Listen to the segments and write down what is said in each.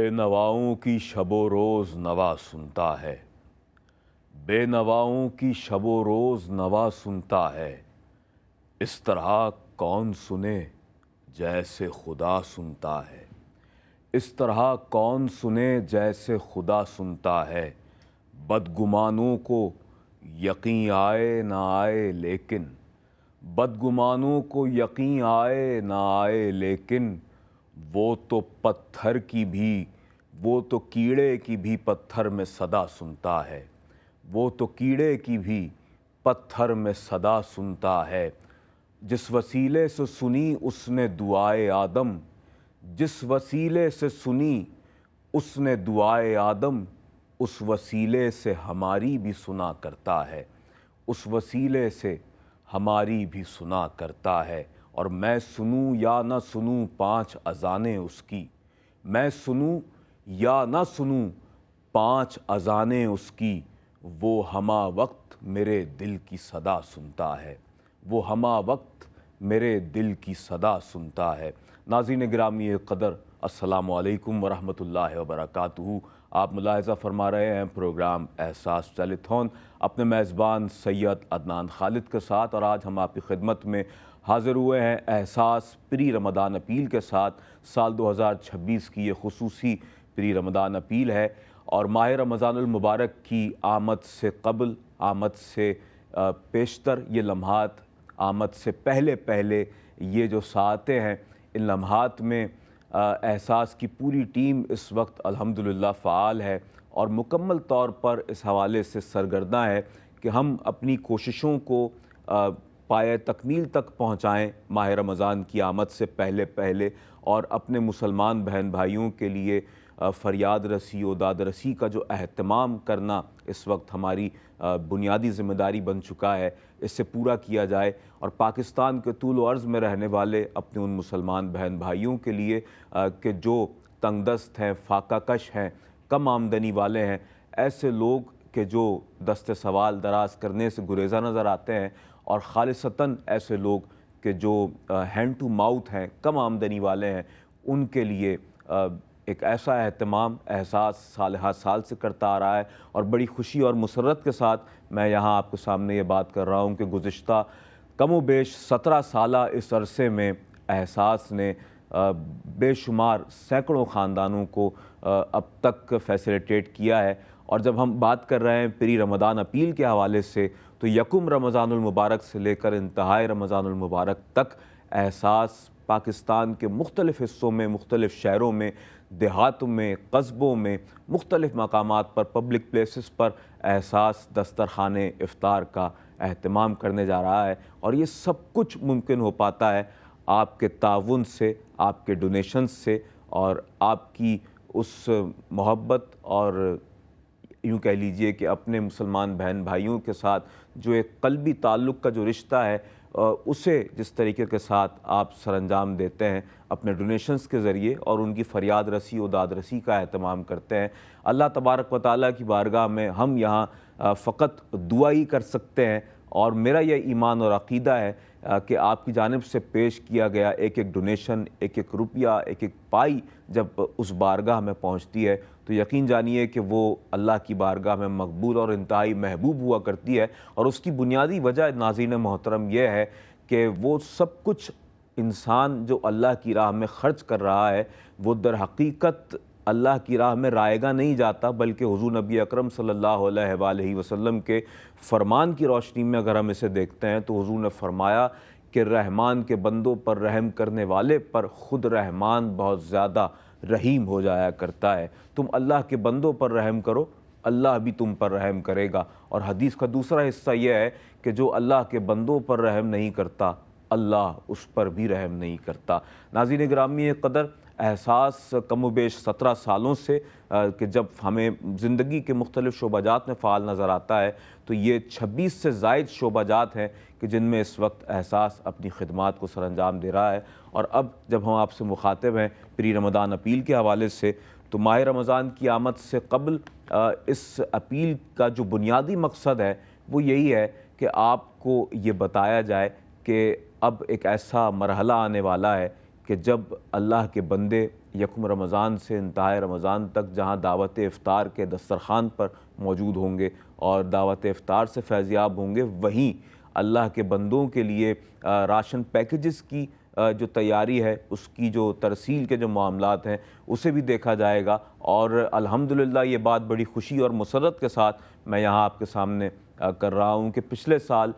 بے نواؤں کی شب و روز نوا سنتا ہے، بے نواؤں کی شب و روز نوا سنتا ہے، اس طرح کون سنے جیسے خدا سنتا ہے، اس طرح کون سنے جیسے خدا سنتا ہے۔ بدگمانوں کو یقین آئے نہ آئے لیکن، بدگمانوں کو یقین آئے نہ آئے لیکن، وہ تو پتھر کی بھی، وہ تو کیڑے کی بھی پتھر میں صدا سنتا ہے، وہ تو کیڑے کی بھی پتھر میں صدا سنتا ہے۔ جس وسیلے سے سنی اس نے دعائے آدم، جس وسیلے سے سنی اس نے دعائے آدم، اس وسیلے سے ہماری بھی سنا کرتا ہے، اس وسیلے سے ہماری بھی سنا کرتا ہے۔ اور میں سنوں یا نہ سنوں پانچ اذانیں اس کی، میں سنوں یا نہ سنوں پانچ اذانیں اس کی، وہ ہمہ وقت میرے دل کی صدا سنتا ہے، وہ ہمہ وقت میرے دل کی صدا سنتا ہے۔ ناظرین گرامی قدر، السلام علیکم ورحمۃ اللہ وبرکاتہ۔ آپ ملاحظہ فرما رہے ہیں پروگرام احساس ٹیلی-تھون اپنے میزبان سید عدنان خالد کے ساتھ، اور آج ہم آپ کی خدمت میں حاضر ہوئے ہیں احساس پری رمضان اپیل کے ساتھ۔ سال 2026 کی یہ خصوصی پری رمضان اپیل ہے، اور ماہ رمضان المبارک کی آمد سے قبل، آمد سے پیشتر یہ لمحات، آمد سے پہلے پہلے یہ جو ساعتیں ہیں، ان لمحات میں احساس کی پوری ٹیم اس وقت الحمدللہ فعال ہے اور مکمل طور پر اس حوالے سے سرگرداں ہے کہ ہم اپنی کوششوں کو پایہ تکمیل تک پہنچائیں ماہ رمضان کی آمد سے پہلے پہلے، اور اپنے مسلمان بہن بھائیوں کے لیے فریاد رسی و داد رسی کا جو اہتمام کرنا اس وقت ہماری بنیادی ذمہ داری بن چکا ہے، اس سے پورا کیا جائے، اور پاکستان کے طول و عرض میں رہنے والے اپنے ان مسلمان بہن بھائیوں کے لیے کہ جو تنگ دست ہیں، فاقہ کش ہیں، کم آمدنی والے ہیں، ایسے لوگ کہ جو دست سوال دراز کرنے سے گریزہ نظر آتے ہیں، اور خالصتاً ایسے لوگ کہ جو ہینڈ ٹو ماؤتھ ہیں، کم آمدنی والے ہیں، ان کے لیے ایک ایسا اہتمام احساس سال ہر سال سے کرتا آ رہا ہے۔ اور بڑی خوشی اور مسرت کے ساتھ میں یہاں آپ کے سامنے یہ بات کر رہا ہوں کہ گزشتہ کم و بیش 17 سالہ اس عرصے میں احساس نے بے شمار سینکڑوں خاندانوں کو اب تک فیسیلیٹیٹ کیا ہے۔ اور جب ہم بات کر رہے ہیں پری رمضان اپیل کے حوالے سے، تو یکم رمضان المبارک سے لے کر انتہائی رمضان المبارک تک احساس پاکستان کے مختلف حصوں میں، مختلف شہروں میں، دیہاتوں میں، قصبوں میں، مختلف مقامات پر، پبلک پلیسز پر احساس دسترخوان افطار کا اہتمام کرنے جا رہا ہے، اور یہ سب کچھ ممکن ہو پاتا ہے آپ کے تعاون سے، آپ کے ڈونیشنز سے، اور آپ کی اس محبت، اور یوں کہہ لیجئے کہ اپنے مسلمان بہن بھائیوں کے ساتھ جو ایک قلبی تعلق کا جو رشتہ ہے، اسے جس طریقے کے ساتھ آپ سر انجام دیتے ہیں اپنے ڈونیشنز کے ذریعے، اور ان کی فریاد رسی و داد رسی کا اہتمام کرتے ہیں۔ اللہ تبارک و تعالیٰ کی بارگاہ میں ہم یہاں فقط دعا ہی کر سکتے ہیں، اور میرا یہ ایمان اور عقیدہ ہے کہ آپ کی جانب سے پیش کیا گیا ایک ایک ڈونیشن، ایک ایک روپیہ، ایک ایک پائی جب اس بارگاہ میں پہنچتی ہے تو یقین جانیے کہ وہ اللہ کی بارگاہ میں مقبول اور انتہائی محبوب ہوا کرتی ہے۔ اور اس کی بنیادی وجہ ناظرین محترم یہ ہے کہ وہ سب کچھ انسان جو اللہ کی راہ میں خرچ کر رہا ہے، وہ در حقیقت اللہ کی راہ میں رائیگاں نہیں جاتا، بلکہ حضور نبی اکرم صلی اللہ علیہ وآلہ وسلم کے فرمان کی روشنی میں اگر ہم اسے دیکھتے ہیں تو حضور نے فرمایا کہ رحمان کے بندوں پر رحم کرنے والے پر خود رحمان بہت زیادہ رحیم ہو جایا کرتا ہے۔ تم اللہ کے بندوں پر رحم کرو، اللہ بھی تم پر رحم کرے گا۔ اور حدیث کا دوسرا حصہ یہ ہے کہ جو اللہ کے بندوں پر رحم نہیں کرتا، اللہ اس پر بھی رحم نہیں کرتا۔ ناظرین گرامی قدر، احساس کم و بیش 17 سالوں سے کہ جب ہمیں زندگی کے مختلف شعبہ جات میں فعال نظر آتا ہے، تو یہ 26 سے زائد شعبہ جات ہیں کہ جن میں اس وقت احساس اپنی خدمات کو سر انجام دے رہا ہے۔ اور اب جب ہم آپ سے مخاطب ہیں پری رمضان اپیل کے حوالے سے، تو ماہ رمضان کی آمد سے قبل اس اپیل کا جو بنیادی مقصد ہے وہ یہی ہے کہ آپ کو یہ بتایا جائے کہ اب ایک ایسا مرحلہ آنے والا ہے کہ جب اللہ کے بندے یکم رمضان سے انتہائی رمضان تک جہاں دعوت افطار کے دسترخوان پر موجود ہوں گے اور دعوت افطار سے فیضیاب ہوں گے، وہیں اللہ کے بندوں کے لیے راشن پیکیجز کی جو تیاری ہے، اس کی جو ترسیل کے جو معاملات ہیں اسے بھی دیکھا جائے گا۔ اور الحمدللہ یہ بات بڑی خوشی اور مسرت کے ساتھ میں یہاں آپ کے سامنے کر رہا ہوں کہ پچھلے سال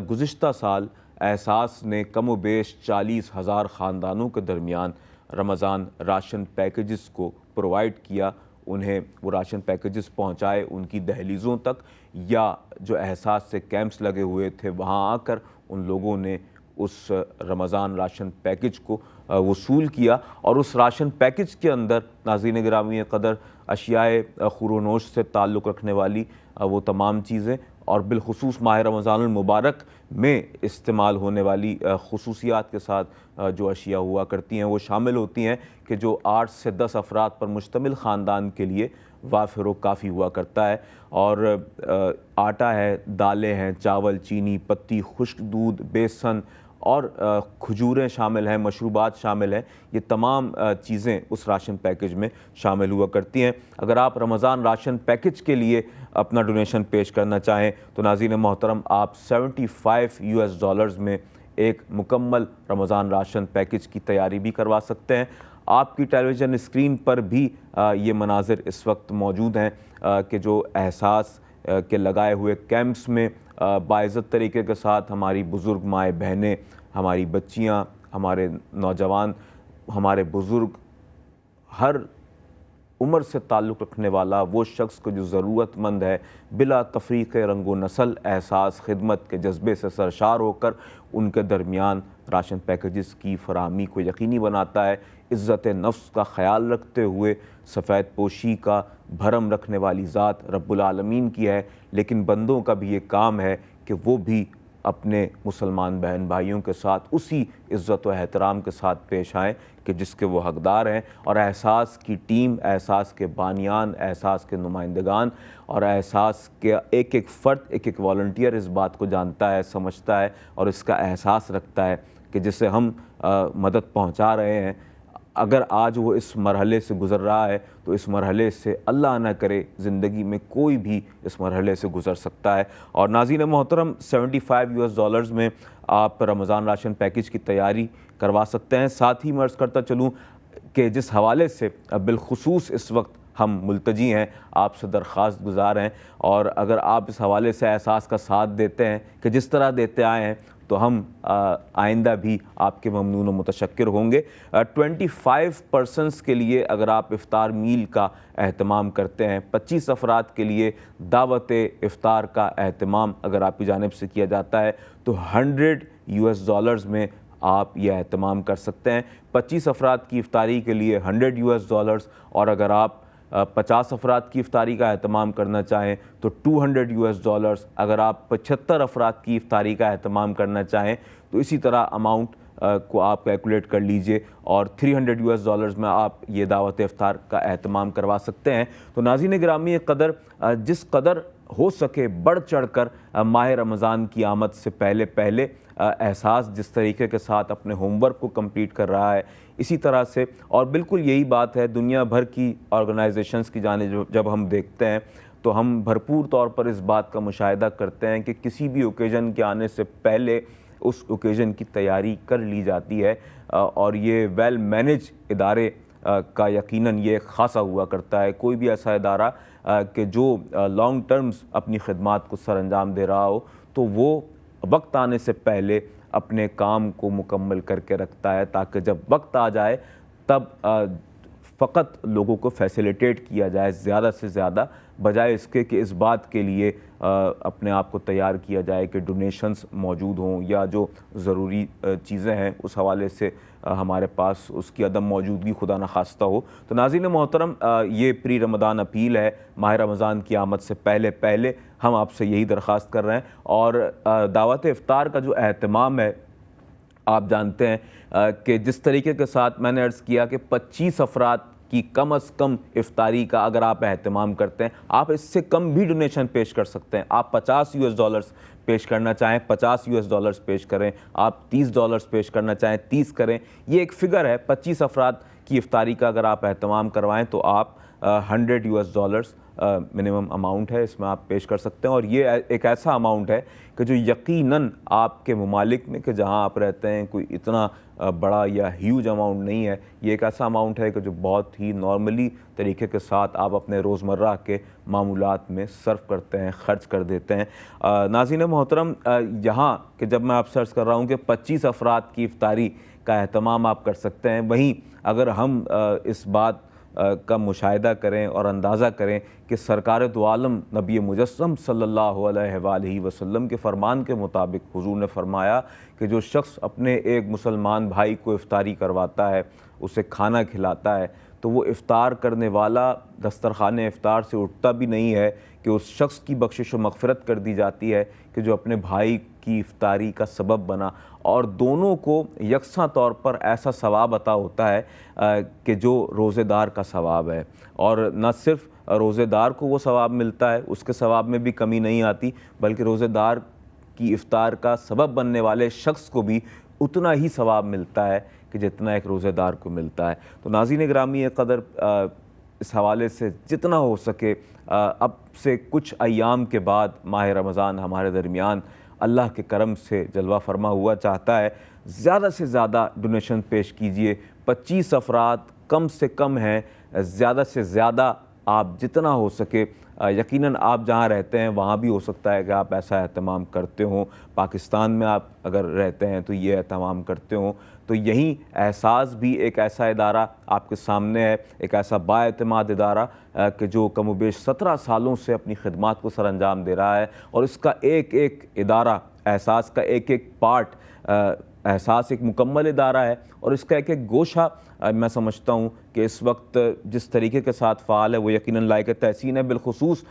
گزشتہ سال احساس نے کم و بیش 40,000 خاندانوں کے درمیان رمضان راشن پیکیجز کو پرووائڈ کیا، انہیں وہ راشن پیکیجز پہنچائے ان کی دہلیزوں تک، یا جو احساس سے کیمپس لگے ہوئے تھے وہاں آ کر ان لوگوں نے اس رمضان راشن پیکیج کو وصول کیا۔ اور اس راشن پیکیج کے اندر ناظرین گرامی قدر اشیاء خور و نوش سے تعلق رکھنے والی وہ تمام چیزیں، اور بالخصوص ماہ رمضان المبارک میں استعمال ہونے والی خصوصیات کے ساتھ جو اشیاء ہوا کرتی ہیں وہ شامل ہوتی ہیں کہ جو 8 سے 10 افراد پر مشتمل خاندان کے لیے وافر و کافی ہوا کرتا ہے۔ اور آٹا ہے، دالیں ہیں، چاول، چینی، پتی، خشک دودھ، بیسن اور کھجوریں شامل ہیں، مشروبات شامل ہیں، یہ تمام چیزیں اس راشن پیکیج میں شامل ہوا کرتی ہیں۔ اگر آپ رمضان راشن پیکیج کے لیے اپنا ڈونیشن پیش کرنا چاہیں تو ناظرین محترم آپ $75 میں ایک مکمل رمضان راشن پیکیج کی تیاری بھی کروا سکتے ہیں۔ آپ کی ٹیلی ویژن اسکرین پر بھی یہ مناظر اس وقت موجود ہیں کہ جو احساس کے لگائے ہوئے کیمپس میں باعزت طریقے کے ساتھ ہماری بزرگ مائیں بہنیں، ہماری بچیاں، ہمارے نوجوان، ہمارے بزرگ، ہر عمر سے تعلق رکھنے والا وہ شخص کو جو ضرورت مند ہے، بلا تفریق رنگ و نسل احساس خدمت کے جذبے سے سرشار ہو کر ان کے درمیان راشن پیکیجز کی فراہمی کو یقینی بناتا ہے۔ عزت نفس کا خیال رکھتے ہوئے سفید پوشی کا بھرم رکھنے والی ذات رب العالمین کی ہے، لیکن بندوں کا بھی یہ کام ہے کہ وہ بھی اپنے مسلمان بہن بھائیوں کے ساتھ اسی عزت و احترام کے ساتھ پیش آئیں کہ جس کے وہ حقدار ہیں۔ اور احساس کی ٹیم، احساس کے بانیان، احساس کے نمائندگان اور احساس کے ایک ایک فرد، ایک ایک والنٹیئر اس بات کو جانتا ہے، سمجھتا ہے اور اس کا احساس رکھتا ہے کہ جسے ہم مدد پہنچا رہے ہیں، اگر آج وہ اس مرحلے سے گزر رہا ہے تو اس مرحلے سے اللہ نہ کرے زندگی میں کوئی بھی اس مرحلے سے گزر سکتا ہے۔ اور ناظرین محترم $75 میں آپ رمضان راشن پیکیج کی تیاری کروا سکتے ہیں۔ ساتھ ہی میں عرض کرتا چلوں کہ جس حوالے سے بالخصوص اس وقت ہم ملتجی ہیں، آپ سے درخواست گزار ہیں، اور اگر آپ اس حوالے سے احساس کا ساتھ دیتے ہیں کہ جس طرح دیتے آئے ہیں تو ہم آئندہ بھی آپ کے ممنون و متشکر ہوں گے۔ 25 پرسنز کے لیے اگر آپ افطار میل کا اہتمام کرتے ہیں، 25 افراد کے لیے دعوت افطار کا اہتمام اگر آپ کی جانب سے کیا جاتا ہے تو $100 میں آپ یہ اہتمام کر سکتے ہیں۔ 25 افراد کی افطاری کے لیے $100، اور اگر آپ 50 افراد کی افطاری کا اہتمام کرنا چاہیں تو $200۔ اگر آپ 75 افراد کی افطاری کا اہتمام کرنا چاہیں تو اسی طرح اماؤنٹ کو آپ کیلکولیٹ کر لیجئے، اور $300 میں آپ یہ دعوت افطار کا اہتمام کروا سکتے ہیں۔ تو ناظرین گرامی قدر، جس قدر ہو سکے بڑھ چڑھ کر ماہ رمضان کی آمد سے پہلے احساس جس طریقے کے ساتھ اپنے ہوم ورک کو کمپلیٹ کر رہا ہے، اسی طرح سے، اور بالکل یہی بات ہے دنیا بھر کی آرگنائزیشنز کی جانب جب ہم دیکھتے ہیں تو ہم بھرپور طور پر اس بات کا مشاہدہ کرتے ہیں کہ کسی بھی اوکیزن کے آنے سے پہلے اس اوکیزن کی تیاری کر لی جاتی ہے، اور یہ ویل مینج ادارے کا یقیناً یہ خاصا ہوا کرتا ہے۔ کوئی بھی ایسا ادارہ کہ جو لانگ ٹرمز اپنی خدمات کو سر انجام دے رہا ہو تو وہ وقت آنے سے پہلے اپنے کام کو مکمل کر کے رکھتا ہے، تاکہ جب وقت آ جائے تب فقط لوگوں کو فیسیلیٹیٹ کیا جائے زیادہ سے زیادہ، بجائے اس کے کہ اس بات کے لیے اپنے آپ کو تیار کیا جائے کہ ڈونیشنز موجود ہوں یا جو ضروری چیزیں ہیں اس حوالے سے ہمارے پاس اس کی عدم موجودگی خدا نخواستہ ہو۔ تو ناظرین محترم، یہ پری رمضان اپیل ہے، ماہ رمضان کی آمد سے پہلے ہم آپ سے یہی درخواست کر رہے ہیں۔ اور دعوت افطار کا جو اہتمام ہے، آپ جانتے ہیں کہ جس طریقے کے ساتھ میں نے عرض کیا کہ 25 افراد کہ کم از کم افطاری کا اگر آپ اہتمام کرتے ہیں، آپ اس سے کم بھی ڈونیشن پیش کر سکتے ہیں. آپ $50 پیش کرنا چاہیں $50 پیش کریں، آپ $30 پیش کرنا چاہیں 30 کریں. یہ ایک فگر ہے، 25 افراد کی افطاری کا اگر آپ اہتمام کروائیں تو آپ $100 منیمم اماؤنٹ ہے، اس میں آپ پیش کر سکتے ہیں. اور یہ ایک ایسا اماؤنٹ ہے کہ جو یقیناً آپ کے ممالک میں کہ جہاں آپ رہتے ہیں کوئی اتنا بڑا یا ہیوج اماؤنٹ نہیں ہے. یہ ایک ایسا اماؤنٹ ہے کہ جو بہت ہی نارملی طریقے کے ساتھ آپ اپنے روزمرہ کے معمولات میں صرف کرتے ہیں، خرچ کر دیتے ہیں. ناظرین محترم، یہاں کہ جب میں آپ سے عرض کر رہا ہوں کہ 25 افراد کی افطاری کا اہتمام آپ کر سکتے ہیں، وہیں اگر ہم اس بات کا مشاہدہ کریں اور اندازہ کریں کہ سرکار دو عالم نبی مجسم صلی اللہ علیہ وآلہ وسلم کے فرمان کے مطابق حضور نے فرمایا کہ جو شخص اپنے ایک مسلمان بھائی کو افطاری کرواتا ہے، اسے کھانا کھلاتا ہے، تو وہ افطار کرنے والا دسترخوان افطار سے اٹھتا بھی نہیں ہے کہ اس شخص کی بخشش و مغفرت کر دی جاتی ہے کہ جو اپنے بھائی کی افطاری کا سبب بنا، اور دونوں کو یکساں طور پر ایسا ثواب عطا ہوتا ہے کہ جو روزے دار کا ثواب ہے. اور نہ صرف روزے دار کو وہ ثواب ملتا ہے، اس کے ثواب میں بھی کمی نہیں آتی، بلکہ روزے دار کی افطار کا سبب بننے والے شخص کو بھی اتنا ہی ثواب ملتا ہے کہ جتنا ایک روزے دار کو ملتا ہے. تو ناظرین گرامی قدر، اس حوالے سے جتنا ہو سکے اب سے کچھ ایام کے بعد ماہ رمضان ہمارے درمیان اللہ کے کرم سے جلوہ فرما ہوا چاہتا ہے. زیادہ سے زیادہ ڈونیشن پیش کیجئے. 25 افراد کم سے کم ہیں، زیادہ سے زیادہ آپ جتنا ہو سکے، یقیناً آپ جہاں رہتے ہیں وہاں بھی ہو سکتا ہے کہ آپ ایسا اہتمام کرتے ہوں. پاکستان میں آپ اگر رہتے ہیں تو یہ اہتمام کرتے ہوں. تو یہیں احساس بھی ایک ایسا ادارہ آپ کے سامنے ہے، ایک ایسا با اعتماد ادارہ کہ جو کم و بیش 17 سالوں سے اپنی خدمات کو سر انجام دے رہا ہے. اور اس کا ایک ایک ادارہ، احساس کا ایک ایک پارٹ، احساس ایک مکمل ادارہ ہے، اور اس کا ایک ایک گوشہ میں سمجھتا ہوں کہ اس وقت جس طریقے کے ساتھ فعال ہے وہ یقیناً لائق تحسین ہے. بالخصوص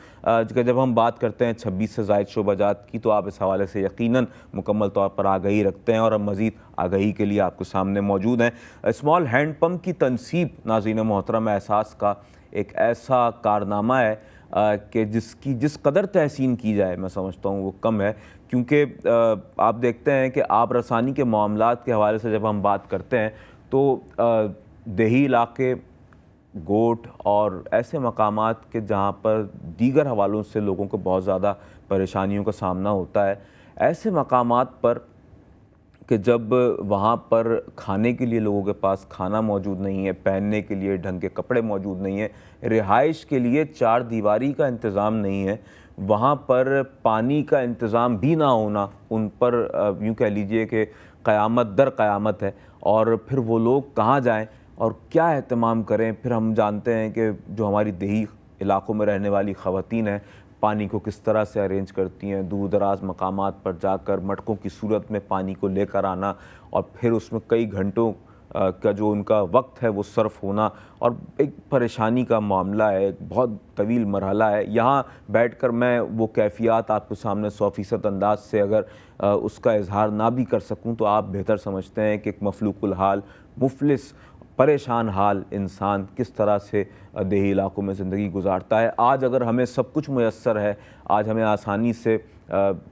کہ جب ہم بات کرتے ہیں 26 سے زائد شعبہ جات کی، تو آپ اس حوالے سے یقیناً مکمل طور پر آگہی رکھتے ہیں، اور ہم مزید آگہی کے لیے آپ کے سامنے موجود ہیں. اسمال ہینڈ پمپ کی تنصیب ناظرین محترم احساس کا ایک ایسا کارنامہ ہے کہ جس قدر تحسین کی جائے میں سمجھتا ہوں وہ کم ہے. کیونکہ آپ دیکھتے ہیں کہ آب رسانی کے معاملات کے حوالے سے جب ہم بات کرتے ہیں تو دیہی علاقے، گوٹھ اور ایسے مقامات کے جہاں پر دیگر حوالوں سے لوگوں کو بہت زیادہ پریشانیوں کا سامنا ہوتا ہے، ایسے مقامات پر کہ جب وہاں پر کھانے کے لیے لوگوں کے پاس کھانا موجود نہیں ہے، پہننے کے لیے ڈھنگ کے کپڑے موجود نہیں ہیں، رہائش کے لیے چار دیواری کا انتظام نہیں ہے، وہاں پر پانی کا انتظام بھی نہ ہونا ان پر یوں کہہ لیجئے کہ قیامت در قیامت ہے. اور پھر وہ لوگ کہاں جائیں اور کیا اہتمام کریں؟ پھر ہم جانتے ہیں کہ جو ہماری دیہی علاقوں میں رہنے والی خواتین ہیں، پانی کو کس طرح سے ارینج کرتی ہیں، دور دراز مقامات پر جا کر مٹکوں کی صورت میں پانی کو لے کر آنا، اور پھر اس میں کئی گھنٹوں کا جو ان کا وقت ہے وہ صرف ہونا، اور ایک پریشانی کا معاملہ ہے، ایک بہت طویل مرحلہ ہے. یہاں بیٹھ کر میں وہ کیفیات آپ کے سامنے 100% انداز سے اگر اس کا اظہار نہ بھی کر سکوں تو آپ بہتر سمجھتے ہیں کہ ایک مفلوق الحال، مفلس، پریشان حال انسان کس طرح سے دیہی علاقوں میں زندگی گزارتا ہے. آج اگر ہمیں سب کچھ میسر ہے، آج ہمیں آسانی سے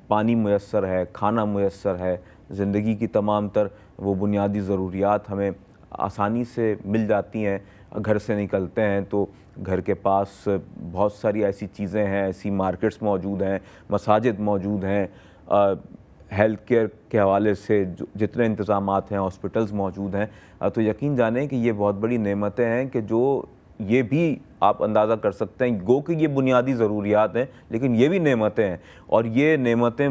پانی میسر ہے، کھانا میسر ہے، زندگی کی تمام تر وہ بنیادی ضروریات ہمیں آسانی سے مل جاتی ہیں، گھر سے نکلتے ہیں تو گھر کے پاس بہت ساری ایسی چیزیں ہیں، ایسی مارکیٹس موجود ہیں، مساجد موجود ہیں، ہیلتھ کیئر کے حوالے سے جتنے انتظامات ہیں، ہاسپٹلز موجود ہیں، تو یقین جانیں کہ یہ بہت بڑی نعمتیں ہیں کہ جو یہ بھی آپ اندازہ کر سکتے ہیں، گو کہ یہ بنیادی ضروریات ہیں لیکن یہ بھی نعمتیں ہیں. اور یہ نعمتیں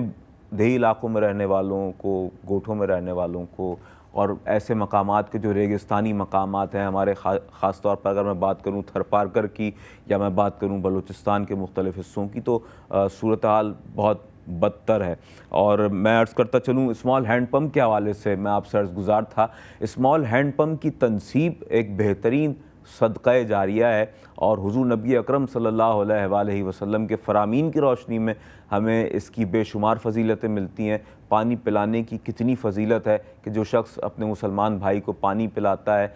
دیہی علاقوں میں رہنے والوں کو، گوٹھوں میں رہنے والوں کو، اور ایسے مقامات کے جو ریگستانی مقامات ہیں ہمارے، خاص طور پر اگر میں بات کروں تھر پارکر کی یا میں بات کروں بلوچستان کے مختلف حصوں کی، تو صورتحال بہت بدتر ہے. اور میں عرض کرتا چلوں اسمال ہینڈ پمپ کے حوالے سے میں آپ سے عرض گزار تھا. اسمال ہینڈ پمپ کی تنصیب ایک بہترین صدقہ جاریہ ہے، اور حضور نبی اکرم صلی اللہ علیہ وآلہ وسلم کے فرامین کی روشنی میں ہمیں اس کی بے شمار فضیلتیں ملتی ہیں۔ پانی پلانے کی کتنی فضیلت ہے کہ جو شخص اپنے مسلمان بھائی کو پانی پلاتا ہے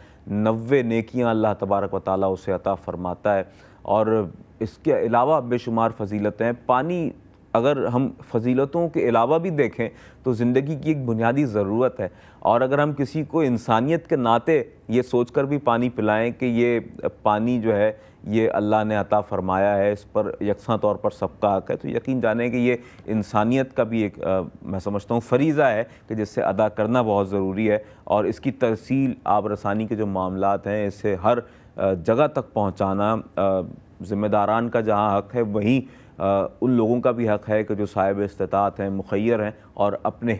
90 نیکیاں اللہ تبارک و تعالیٰ اسے عطا فرماتا ہے، اور اس کے علاوہ بے شمار فضیلتیں ہیں۔ پانی اگر ہم فضیلتوں کے علاوہ بھی دیکھیں تو زندگی کی ایک بنیادی ضرورت ہے، اور اگر ہم کسی کو انسانیت کے ناطے یہ سوچ کر بھی پانی پلائیں کہ یہ پانی جو ہے یہ اللہ نے عطا فرمایا ہے، اس پر یکساں طور پر سب کا حق ہے، تو یقین جانیں کہ یہ انسانیت کا بھی ایک میں سمجھتا ہوں فریضہ ہے کہ جس سے ادا کرنا بہت ضروری ہے، اور اس کی ترسیل آب رسانی کے جو معاملات ہیں اسے ہر جگہ تک پہنچانا ذمہ داران کا جہاں حق ہے، وہیں ان لوگوں کا بھی حق ہے کہ جو صاحب استطاعت ہیں، مخیر ہیں، اور اپنے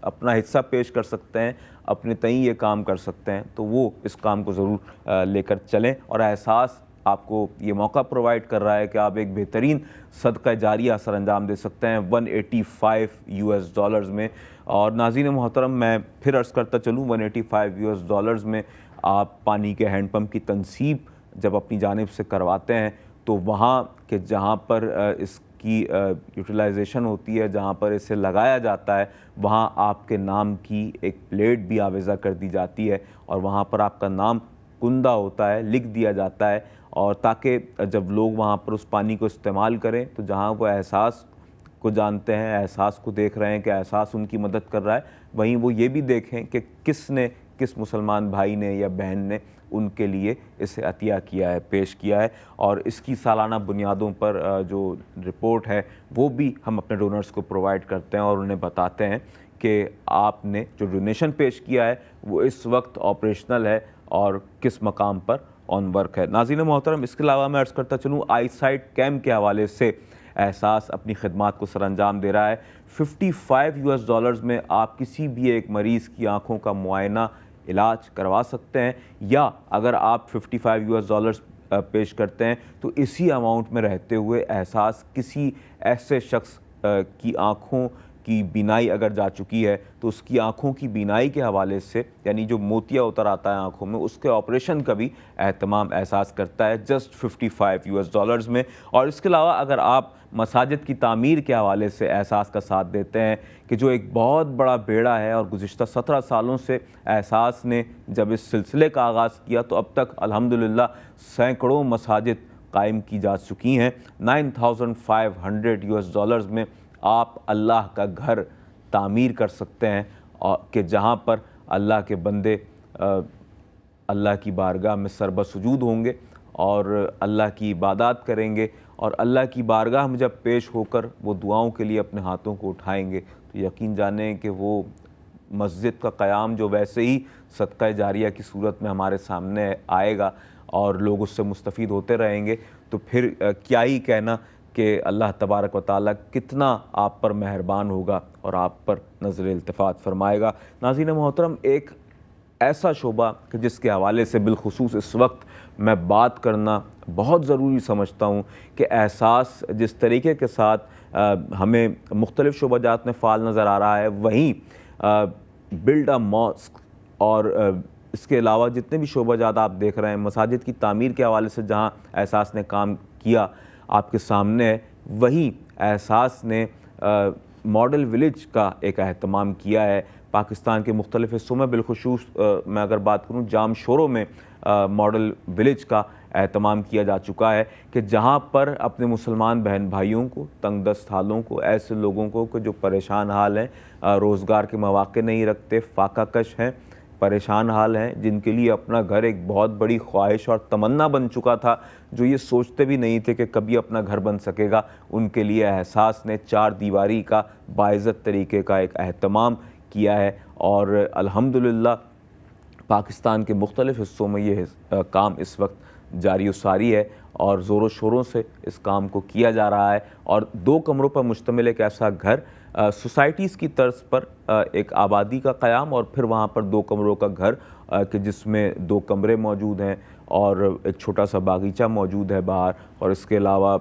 اپنا حصہ پیش کر سکتے ہیں، اپنے تئیں یہ کام کر سکتے ہیں، تو وہ اس کام کو ضرور لے کر چلیں۔ اور احساس آپ کو یہ موقع پرووائڈ کر رہا ہے کہ آپ ایک بہترین صدقہ جاریہ سر انجام دے سکتے ہیں $185 میں۔ اور ناظرین محترم، میں پھر عرض کرتا چلوں، $185 میں آپ پانی کے ہینڈ پمپ کی تنصیب جب اپنی جانب سے کرواتے ہیں تو وہاں کہ جہاں پر اس کی یوٹیلائزیشن ہوتی ہے، جہاں پر اسے لگایا جاتا ہے، وہاں آپ کے نام کی ایک پلیٹ بھی آویزہ کر دی جاتی ہے، اور وہاں پر آپ کا نام کندہ ہوتا ہے، لکھ دیا جاتا ہے، اور تاکہ جب لوگ وہاں پر اس پانی کو استعمال کریں تو جہاں وہ احساس کو جانتے ہیں، احساس کو دیکھ رہے ہیں کہ احساس ان کی مدد کر رہا ہے، وہیں وہ یہ بھی دیکھیں کہ کس مسلمان بھائی نے یا بہن نے ان کے لیے اسے عطیہ کیا ہے، پیش کیا ہے۔ اور اس کی سالانہ بنیادوں پر جو رپورٹ ہے وہ بھی ہم اپنے ڈونرز کو پرووائڈ کرتے ہیں، اور انہیں بتاتے ہیں کہ آپ نے جو ڈونیشن پیش کیا ہے وہ اس وقت آپریشنل ہے اور کس مقام پر آن ورک ہے۔ ناظرین محترم، اس کے علاوہ میں عرض کرتا چلوں، آئی سائٹ کیمپ کے حوالے سے احساس اپنی خدمات کو سر انجام دے رہا ہے۔ $55 میں آپ کسی بھی ایک مریض کی آنکھوں کا معائنہ، علاج کروا سکتے ہیں، یا اگر آپ $55 پیش کرتے ہیں تو اسی اماؤنٹ میں رہتے ہوئے احساس کسی ایسے شخص کی آنکھوں کی بینائی اگر جا چکی ہے تو اس کی آنکھوں کی بینائی کے حوالے سے، یعنی جو موتیا اتر آتا ہے آنکھوں میں، اس کے آپریشن کا بھی اہتمام احساس کرتا ہے جسٹ $55 میں۔ اور اس کے علاوہ اگر آپ مساجد کی تعمیر کے حوالے سے احساس کا ساتھ دیتے ہیں کہ جو ایک بہت بڑا بیڑا ہے، اور گزشتہ 17 سالوں سے احساس نے جب اس سلسلے کا آغاز کیا تو اب تک الحمدللہ سینکڑوں مساجد قائم کی جا چکی ہیں۔ $9,500 میں آپ اللہ کا گھر تعمیر کر سکتے ہیں، کہ جہاں پر اللہ کے بندے اللہ کی بارگاہ میں سربہ سجود ہوں گے اور اللہ کی عبادات کریں گے، اور اللہ کی بارگاہ میں جب پیش ہو کر وہ دعاؤں کے لیے اپنے ہاتھوں کو اٹھائیں گے تو یقین جانیں کہ وہ مسجد کا قیام جو ویسے ہی صدقہ جاریہ کی صورت میں ہمارے سامنے آئے گا اور لوگ اس سے مستفید ہوتے رہیں گے، تو پھر کیا ہی کہنا کہ اللہ تبارک و تعالیٰ کتنا آپ پر مہربان ہوگا اور آپ پر نظر التفات فرمائے گا۔ ناظرین محترم، ایک ایسا شعبہ کہ جس کے حوالے سے بالخصوص اس وقت میں بات کرنا بہت ضروری سمجھتا ہوں کہ احساس جس طریقے کے ساتھ ہمیں مختلف شعبہ جات میں فعال نظر آ رہا ہے، وہیں بلڈ اے ماسک اور اس کے علاوہ جتنے بھی شعبہ جات آپ دیکھ رہے ہیں، مساجد کی تعمیر کے حوالے سے جہاں احساس نے کام کیا آپ کے سامنے ہے، وہیں احساس نے ماڈل ولیج کا ایک اہتمام کیا ہے پاکستان کے مختلف حصوں میں۔ بالخصوص میں اگر بات کروں، جام شوروں میں ماڈل ولیج کا اہتمام کیا جا چکا ہے کہ جہاں پر اپنے مسلمان بہن بھائیوں کو، تنگ دست حالوں کو، ایسے لوگوں کو کہ جو پریشان حال ہیں، روزگار کے مواقع نہیں رکھتے، فاقہ کش ہیں، پریشان حال ہیں، جن کے لیے اپنا گھر ایک بہت بڑی خواہش اور تمنا بن چکا تھا، جو یہ سوچتے بھی نہیں تھے کہ کبھی اپنا گھر بن سکے گا، ان کے لیے احساس نے چار دیواری کا باعزت طریقے کا ایک اہتمام کیا ہے، اور الحمدللہ پاکستان کے مختلف حصوں میں یہ کام اس وقت جاری و ساری ہے اور زور و شوروں سے اس کام کو کیا جا رہا ہے۔ اور 2 کمروں پر مشتمل ایک ایسا گھر سوسائٹیز کی طرز پر ایک آبادی کا قیام، اور پھر وہاں پر 2 کمروں کا گھر کہ جس میں 2 کمرے موجود ہیں اور ایک چھوٹا سا باغیچہ موجود ہے باہر، اور اس کے علاوہ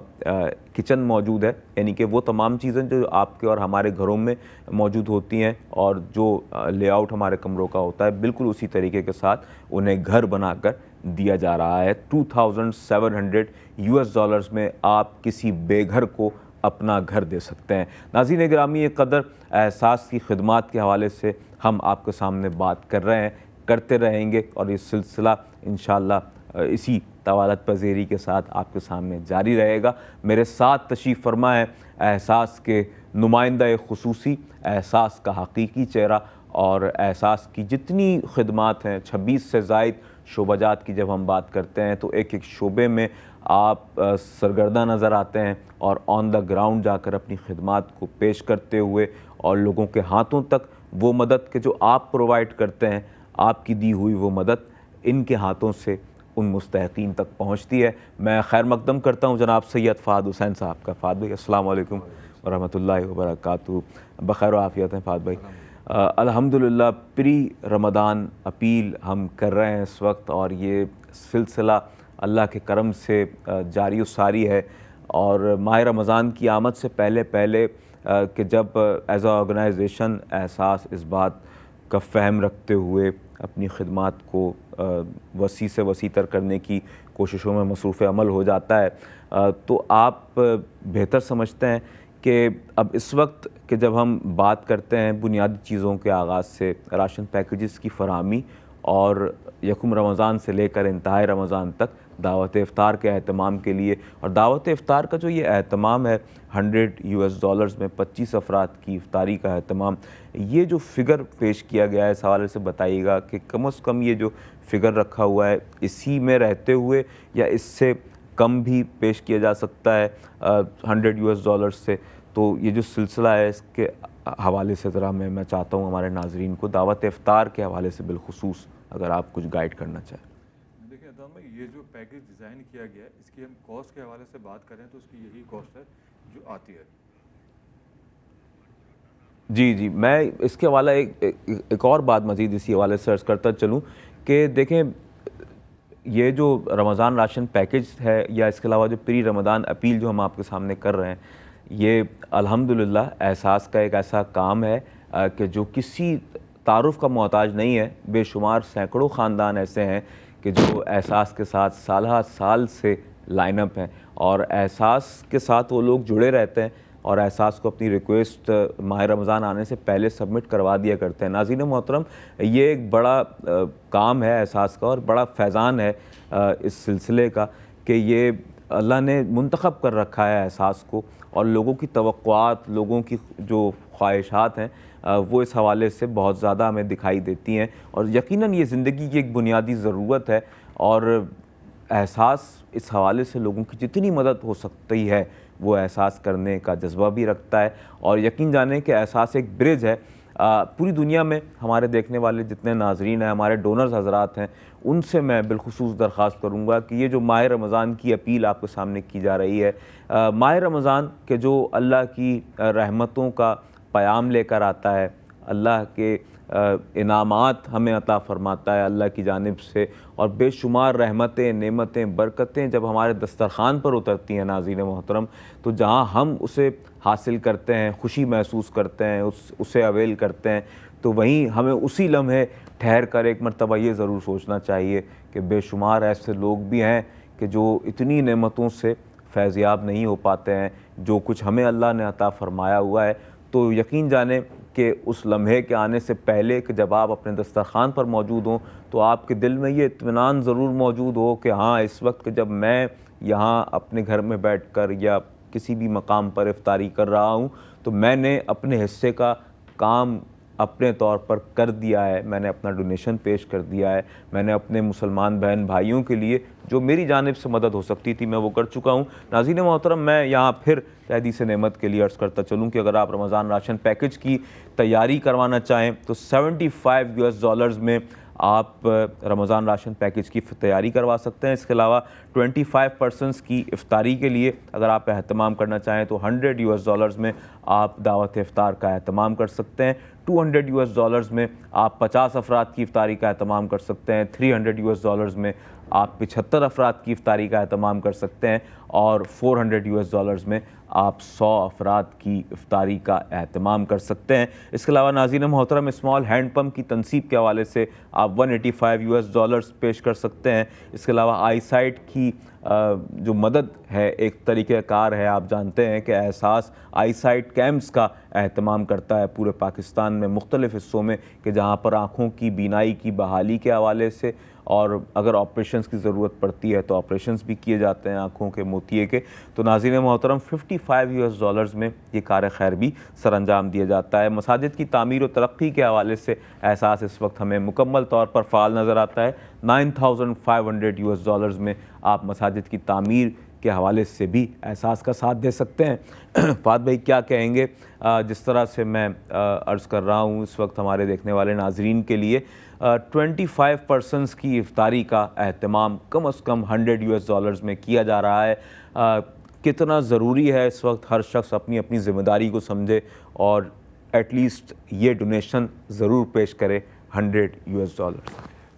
کچن موجود ہے، یعنی کہ وہ تمام چیزیں جو آپ کے اور ہمارے گھروں میں موجود ہوتی ہیں، اور جو لے آؤٹ ہمارے کمروں کا ہوتا ہے بالکل اسی طریقے کے ساتھ انہیں گھر بنا کر دیا جا رہا ہے۔ $2,700 میں آپ کسی بے گھر کو اپنا گھر دے سکتے ہیں۔ ناظرین گرامی، یہ قدر احساس کی خدمات کے حوالے سے ہم آپ کے سامنے بات کر رہے ہیں، کرتے رہیں گے، اور یہ سلسلہ انشاءاللہ اسی طوالت پذیری کے ساتھ آپ کے سامنے جاری رہے گا۔ میرے ساتھ تشریف فرما ہے احساس کے نمائندہ خصوصی، احساس کا حقیقی چہرہ، اور احساس کی جتنی خدمات ہیں، 26 سے زائد شعبہ جات کی جب ہم بات کرتے ہیں تو ایک ایک شعبے میں آپ سرگردہ نظر آتے ہیں، اور آن دا گراؤنڈ جا کر اپنی خدمات کو پیش کرتے ہوئے اور لوگوں کے ہاتھوں تک وہ مدد کہ جو آپ پرووائڈ کرتے ہیں، آپ کی دی ہوئی وہ مدد ان کے ہاتھوں سے ان مستحقین تک پہنچتی ہے۔ میں خیر مقدم کرتا ہوں جناب سید فہد حسین صاحب کا۔ فہد بھائی السلام علیکم ورحمۃ اللہ وبرکاتہ، بخیر و عافیت ہیں فہد بھائی؟ الحمدللہ پری رمضان اپیل ہم کر رہے ہیں اس وقت، اور یہ سلسلہ اللہ کے کرم سے جاری و ساری ہے، اور ماہ رمضان کی آمد سے پہلے کہ جب ایز اے آرگنائزیشن احساس اس بات کا فہم رکھتے ہوئے اپنی خدمات کو وسیع سے وسیع تر کرنے کی کوششوں میں مصروف عمل ہو جاتا ہے، تو آپ بہتر سمجھتے ہیں کہ اب اس وقت کہ جب ہم بات کرتے ہیں بنیادی چیزوں کے آغاز سے راشن پیکیجز کی فراہمی، اور یکم رمضان سے لے کر انتہائی رمضان تک دعوت افطار کے اہتمام کے لیے، اور دعوت افطار کا جو یہ اہتمام ہے $100 میں 25 افراد کی افطاری کا اہتمام، یہ جو فگر پیش کیا گیا ہے اس حوالے سے بتائیے گا کہ کم از کم یہ جو فگر رکھا ہوا ہے اسی میں رہتے ہوئے یا اس سے کم بھی پیش کیا جا سکتا ہے $100 سے؟ تو یہ جو سلسلہ ہے اس کے حوالے سے ذرا میں چاہتا ہوں ہمارے ناظرین کو دعوت افطار کے حوالے سے بالخصوص اگر آپ کچھ گائیڈ کرنا چاہیں۔ دیکھیں عطا بھائی، یہ جو پیکیج ڈیزائن کیا گیا ہے اس کی ہم کاسٹ کے حوالے سے بات کریں تو اس کی یہی کاسٹ ہے جو آتی ہے۔ جی میں اس کے حوالے ایک اور بات مزید اسی حوالے سے عرض کرتا چلوں کہ دیکھیں یہ جو رمضان راشن پیکیج ہے یا اس کے علاوہ جو پری رمضان اپیل جو ہم آپ کے سامنے کر رہے ہیں، یہ الحمدللہ احساس کا ایک ایسا کام ہے کہ جو کسی تعارف کا محتاج نہیں ہے۔ بے شمار سینکڑوں خاندان ایسے ہیں کہ جو احساس کے ساتھ سالہ سال سے لائن اپ ہیں، اور احساس کے ساتھ وہ لوگ جڑے رہتے ہیں، اور احساس کو اپنی ریکویسٹ ماہ رمضان آنے سے پہلے سبمٹ کروا دیا کرتے ہیں۔ ناظرین محترم، یہ ایک بڑا کام ہے احساس کا، اور بڑا فیضان ہے اس سلسلے کا کہ یہ اللہ نے منتخب کر رکھا ہے احساس کو، اور لوگوں کی توقعات، لوگوں کی جو خواہشات ہیں وہ اس حوالے سے بہت زیادہ ہمیں دکھائی دیتی ہیں، اور یقیناً یہ زندگی کی ایک بنیادی ضرورت ہے، اور احساس اس حوالے سے لوگوں کی جتنی مدد ہو سکتی ہے وہ احساس کرنے کا جذبہ بھی رکھتا ہے، اور یقین جانیں کہ احساس ایک برج ہے۔ پوری دنیا میں ہمارے دیکھنے والے جتنے ناظرین ہیں، ہمارے ڈونرز حضرات ہیں، ان سے میں بالخصوص درخواست کروں گا کہ یہ جو ماہ رمضان کی اپیل آپ کے سامنے کی جا رہی ہے، ماہ رمضان کہ جو اللہ کی رحمتوں کا پیام لے کر آتا ہے، اللہ کے انعامات ہمیں عطا فرماتا ہے اللہ کی جانب سے، اور بے شمار رحمتیں، نعمتیں، برکتیں جب ہمارے دسترخوان پر اترتی ہیں ناظرین محترم، تو جہاں ہم اسے حاصل کرتے ہیں، خوشی محسوس کرتے ہیں، اسے اویل کرتے ہیں، تو وہیں ہمیں اسی لمحے ٹھہر کر ایک مرتبہ یہ ضرور سوچنا چاہیے کہ بے شمار ایسے لوگ بھی ہیں کہ جو اتنی نعمتوں سے فیضیاب نہیں ہو پاتے ہیں جو کچھ ہمیں اللہ نے عطا فرمایا ہوا ہے۔ تو یقین جانیں کہ اس لمحے کے آنے سے پہلے کہ جب آپ اپنے دسترخوان پر موجود ہوں تو آپ کے دل میں یہ اطمینان ضرور موجود ہو کہ ہاں، اس وقت جب میں یہاں اپنے گھر میں بیٹھ کر یا کسی بھی مقام پر افطاری کر رہا ہوں تو میں نے اپنے حصے کا کام اپنے طور پر کر دیا ہے، میں نے اپنا ڈونیشن پیش کر دیا ہے، میں نے اپنے مسلمان بہن بھائیوں کے لیے جو میری جانب سے مدد ہو سکتی تھی میں وہ کر چکا ہوں۔ ناظرین محترم، میں یہاں پھر تحدیث نعمت کے لیے عرض کرتا چلوں کہ اگر آپ رمضان راشن پیکیج کی تیاری کروانا چاہیں تو $75 میں آپ رمضان راشن پیکیج کی تیاری کروا سکتے ہیں۔ اس کے علاوہ 25 پرسنز کی افطاری کے لیے اگر آپ اہتمام کرنا چاہیں تو $100 میں آپ دعوت افطار کا اہتمام کر سکتے ہیں۔ $200 میں آپ 50 افراد کی افطاری کا اہتمام کر سکتے ہیں۔ $300 میں آپ 75 افراد کی افطاری کا اہتمام کر سکتے ہیں، اور $400 میں آپ 100 افراد کی افطاری کا اہتمام کر سکتے ہیں۔ اس کے علاوہ ناظرین محترم اسمال ہینڈ پمپ کی تنصیب کے حوالے سے آپ $185 پیش کر سکتے ہیں۔ اس کے علاوہ آئی سائٹ کی جو مدد ہے، ایک طریقہ کار ہے، آپ جانتے ہیں کہ احساس آئی سائٹ کیمپس کا اہتمام کرتا ہے پورے پاکستان میں مختلف حصوں میں، کہ جہاں پر آنکھوں کی بینائی کی بحالی کے حوالے سے اور اگر آپریشنز کی ضرورت پڑتی ہے تو آپریشنز بھی کیے جاتے ہیں آنکھوں کے موتیے کے۔ تو ناظرین محترم $55 میں یہ کار خیر بھی سر انجام دیا جاتا ہے۔ مساجد کی تعمیر و ترقی کے حوالے سے احساس اس وقت ہمیں مکمل طور پر فعال نظر آتا ہے۔ $9,500 میں آپ مساجد کی تعمیر کے حوالے سے بھی احساس کا ساتھ دے سکتے ہیں۔ فہد بھائی کیا کہیں گے؟ جس طرح سے میں عرض کر رہا ہوں اس وقت ہمارے دیکھنے والے ناظرین کے لیے 25 پرسنز کی افطاری کا اہتمام کم از کم $100 میں کیا جا رہا ہے۔ کتنا ضروری ہے اس وقت ہر شخص اپنی اپنی ذمہ داری کو سمجھے اور ایٹ لیسٹ یہ ڈونیشن ضرور پیش کرے $100۔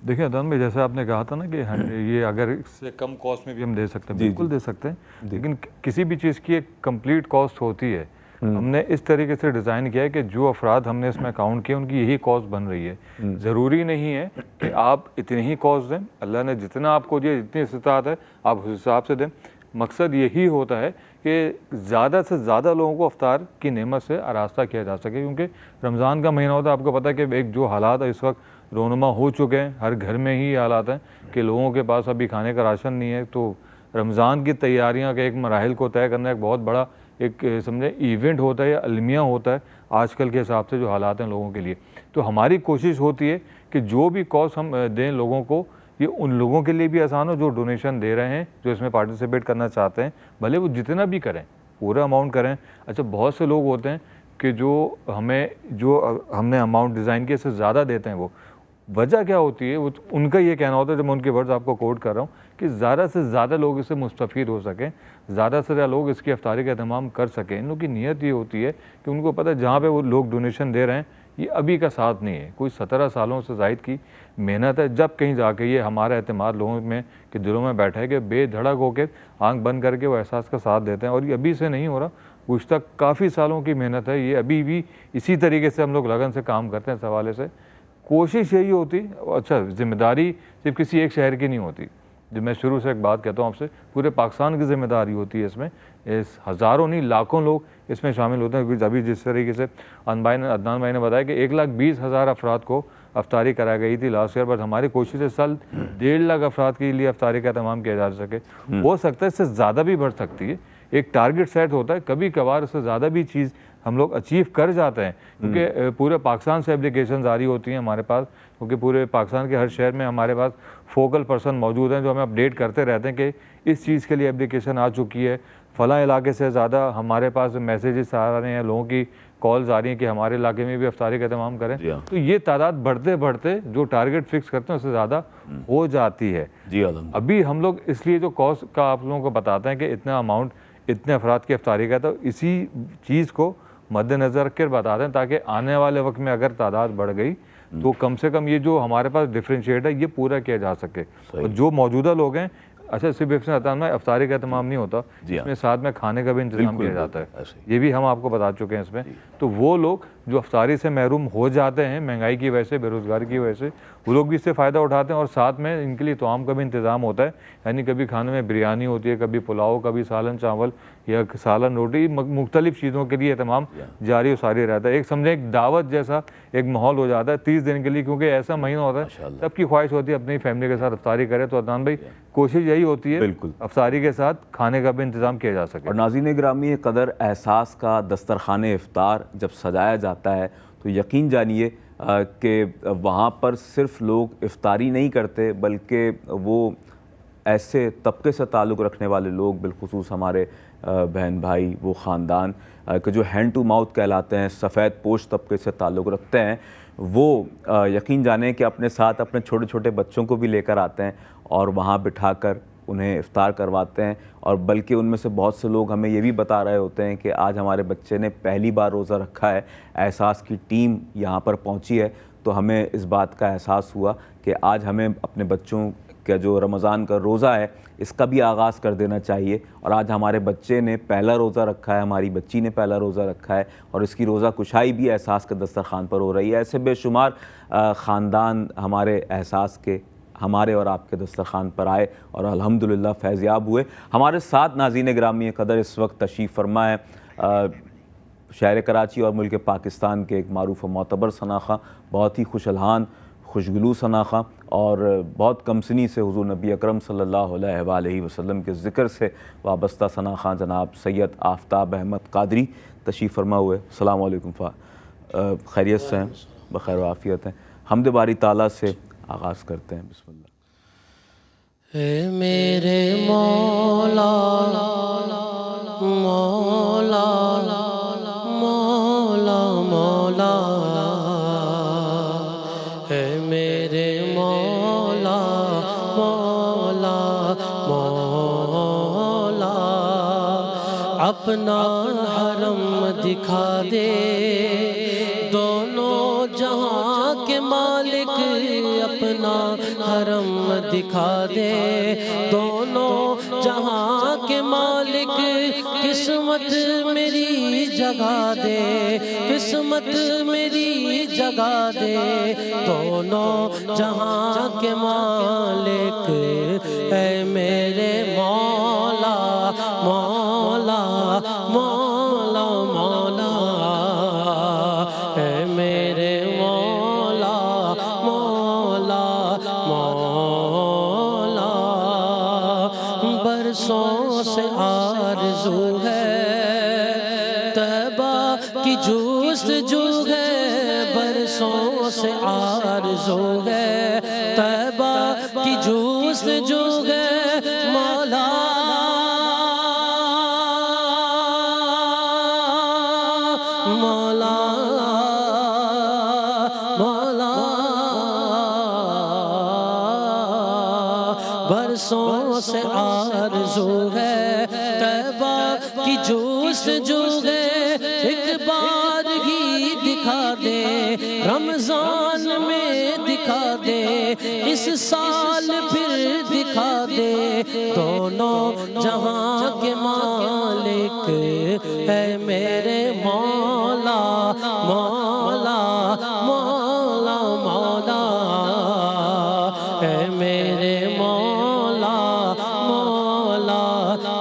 دیکھیں عدنان بھائی، جیسے آپ نے کہا تھا نا کہ یہ اگر اس سے کم کاسٹ میں بھی ہم دے سکتے ہیں، بالکل دے سکتے ہیں، لیکن کسی بھی چیز کی ایک کمپلیٹ کاسٹ ہوتی ہے۔ ہم نے اس طریقے سے ڈیزائن کیا ہے کہ جو افراد ہم نے اس میں اکاؤنٹ کیے ان کی یہی کاسٹ بن رہی ہے۔ ضروری نہیں ہے کہ آپ اتنی ہی کاسٹ دیں، اللہ نے جتنا آپ کو دیا، جتنی استطاعت ہے آپ اس حساب سے دیں۔ مقصد یہی ہوتا ہے کہ زیادہ سے زیادہ لوگوں کو افطار کی نعمت سے آراستہ کیا جا سکے، کیونکہ رمضان کا مہینہ ہوتا ہے، آپ کو پتہ ہے کہ ایک جو حالات اس وقت رونما ہو چکے ہیں، ہر گھر میں ہی یہ حالات ہیں کہ لوگوں کے پاس ابھی کھانے کا راشن نہیں ہے۔ تو رمضان کی تیاریاں کے ایک مراحل کو طے کرنا ایک بہت بڑا ایک سمجھے ایونٹ ہوتا ہے یا المیہ ہوتا ہے آج کل کے حساب سے جو حالات ہیں لوگوں کے لیے۔ تو ہماری کوشش ہوتی ہے کہ جو بھی کاسٹ ہم دیں لوگوں کو، یہ ان لوگوں کے لیے بھی آسان ہو جو ڈونیشن دے رہے ہیں، جو اس میں پارٹیسپیٹ کرنا چاہتے ہیں، بھلے وہ جتنا بھی کریں، پورا اماؤنٹ کریں۔ اچھا، بہت سے لوگ ہوتے ہیں کہ جو ہم نے اماؤنٹ ڈیزائن کیا اس سے زیادہ دیتے ہیں۔ وہ وجہ کیا ہوتی ہے؟ وہ ان کا یہ کہنا ہوتا ہے، جب میں ان کے ورڈز آپ کو کوٹ کر رہا ہوں، کہ زیادہ سے زیادہ لوگ اس سے مستفید ہو سکیں، زیادہ سے زیادہ لوگ اس کی افطاری کا اہتمام کر سکیں۔ ان لوگوں کی نیت یہ ہوتی ہے کہ ان کو پتہ ہے جہاں پہ وہ لوگ ڈونیشن دے رہے ہیں یہ ابھی کا ساتھ نہیں ہے، کوئی 17 سالوں سے زائد کی محنت ہے، جب کہیں جا کے یہ ہمارا اعتماد لوگوں میں کے دلوں میں بیٹھا ہے کہ بے دھڑک ہو کے آنکھ بند کر کے وہ احساس کا ساتھ دیتے ہیں۔ اور یہ ابھی سے نہیں ہو رہا، گزشتہ کافی سالوں کی محنت ہے، یہ ابھی بھی اسی طریقے سے ہم لوگ لگن سے کام کرتے ہیں۔ اس حوالے سے کوشش یہی ہوتی، اچھا ذمہ داری صرف کسی ایک شہر کی نہیں ہوتی، جو میں شروع سے ایک بات کہتا ہوں آپ سے، پورے پاکستان کی ذمہ داری ہوتی ہے۔ اس میں ہزاروں نہیں لاکھوں لوگ اس میں شامل ہوتے ہیں، کیونکہ ابھی جس طریقے سے عدنان بھائی نے بتایا کہ 1,20,000 افراد کو افطاری کرائی گئی تھی لاسٹ ایئر، بٹ ہماری کوشش ہے سال 1.5 لاکھ افراد کے لیے افطاری کا اہتمام کیا جا سکے۔ ہو سکتا ہے اس سے زیادہ بھی بڑھ سکتی ہے، ایک ٹارگٹ سیٹ ہوتا ہے، کبھی کبھار اس سے زیادہ بھی چیز ہم لوگ اچیو کر جاتے ہیں، کیونکہ پورے پاکستان سے اپلیکیشنز آ رہی ہوتی ہیں ہمارے پاس، کیونکہ پورے پاکستان کے ہر شہر میں ہمارے پاس فوکل پرسن موجود ہیں جو ہمیں اپڈیٹ کرتے رہتے ہیں کہ اس چیز کے لیے اپلیکیشن آ چکی ہے، فلاں علاقے سے زیادہ ہمارے پاس میسیجز آ رہے ہیں، لوگوں کی کالز آ رہی ہیں کہ ہمارے علاقے میں بھی افطاری کا اہتمام کریں۔ تو یہ تعداد بڑھتے بڑھتے جو ٹارگٹ فکس کرتے ہیں اس سے زیادہ ہو جاتی ہے۔ ابھی ہم لوگ اس لیے جو کاسٹ کا آپ لوگوں کو بتاتے ہیں کہ اتنا اماؤنٹ اتنے افراد کی افطاری کا، تو اسی چیز کو مد نظر رکھ کر بتاتے ہیں تاکہ آنے والے وقت میں اگر تعداد بڑھ گئی تو کم سے کم یہ جو ہمارے پاس ڈفرینشیٹ ہے یہ پورا کیا جا سکے۔ اور جو موجودہ لوگ ہیں، اچھا صرف افطاری کا اہتمام نہیں ہوتا، اس میں ساتھ میں کھانے کا بھی انتظام کیا جاتا ہے، یہ بھی ہم آپ کو بتا چکے ہیں اس میں۔ تو وہ لوگ جو افطاری سے محروم ہو جاتے ہیں مہنگائی کی وجہ سے، بے روزگاری کی وجہ سے، وہ لوگ بھی اس سے فائدہ اٹھاتے ہیں، اور ساتھ میں ان کے لیے طعام کا بھی انتظام ہوتا ہے، یعنی کبھی کھانے میں بریانی ہوتی ہے، کبھی پلاؤ، کبھی سالن چاول یا سالن روٹی، مختلف چیزوں کے لیے اہتمام جاری و ساری رہتا ہے۔ ایک سمجھیں ایک دعوت جیسا ایک ماحول ہو جاتا ہے 30 دن کے لیے، کیونکہ ایسا مہینہ ہوتا ہے سب کی خواہش ہوتی ہے اپنی فیملی کے ساتھ افطاری کرے۔ تو عدنان بھائی کوشش یہی ہوتی ہے افطاری کے ساتھ کھانے کا بھی انتظام کیا جا سکے۔ اور ناظرین گرامی قدر، احساس کا دسترخوان افطار جب سجایا جاتا ہے تو یقین جانیے کہ وہاں پر صرف لوگ افطاری نہیں کرتے، بلکہ وہ ایسے طبقے سے تعلق رکھنے والے لوگ، بالخصوص ہمارے بہن بھائی، وہ خاندان کہ جو ہینڈ ٹو ماؤتھ کہلاتے ہیں، سفید پوش طبقے سے تعلق رکھتے ہیں، وہ یقین جانیں کہ اپنے ساتھ اپنے چھوٹے چھوٹے بچوں کو بھی لے کر آتے ہیں اور وہاں بٹھا کر انہیں افطار کرواتے ہیں۔ اور بلکہ ان میں سے بہت سے لوگ ہمیں یہ بھی بتا رہے ہوتے ہیں کہ آج ہمارے بچے نے پہلی بار روزہ رکھا ہے، احساس کی ٹیم یہاں پر پہنچی ہے، تو ہمیں اس بات کا احساس ہوا کہ آج ہمیں اپنے بچوں کا جو رمضان کا روزہ ہے اس کا بھی آغاز کر دینا چاہیے. اور آج ہمارے بچے نے پہلا روزہ رکھا ہے, ہماری بچی نے پہلا روزہ رکھا ہے, اور اس کی روزہ کشائی بھی احساس کے دسترخوان پر ہو رہی ہے. ایسے بے شمار خاندان ہمارے احساس کے ہمارے اور آپ کے دسترخوان پر آئے اور الحمدللہ فیضیاب ہوئے. ہمارے ساتھ ناظرین گرامی قدر اس وقت تشریف فرما ہے شہر کراچی اور ملک پاکستان کے ایک معروف و معتبر ثنا خواں, بہت ہی خوش الحان خوشگلو ثنا خواں, اور بہت کم سنی سے حضور نبی اکرم صلی اللہ علیہ وآلہ وسلم کے ذکر سے وابستہ ثنا خواں جناب سید آفتاب احمد قادری تشریف فرما ہوئے. السلام علیکم. خیریت سے ہیں؟ بخیر و عافیت ہیں؟ حمد باری تعالیٰ سے آغاز کرتے ہیں. بسم اللہ. اے میرے مولا مولا مولا مولا, اے میرے مولا مولا مولا, اپنا حرم دکھا دے دونوں جہاں کے مالک, اپنا حرم دکھا دے دونوں جہاں کے مالک. قسمت میری جگا دے قسمت میری جگا دے دونوں جہاں کے مالک. اے میرے مولا مولا مولا مولا, اے میرے مولا مولا مولا. برسوں سے آرزو ہے طیبہ کی جستجو ہے, برسوں سے آرزو ہے طیبہ کی جستجو ہے. مولا مولا مولا, برسوں سے آرزو ہے طیبہ کی جستجو ہے. ایک بار ہی دکھا دے رمضان میں دکھا دے, اس سال پھر دکھا دے دونوں جہاں کے مالک. اے میرے مولا مولا مولا مولا, اے میرے مولا مولا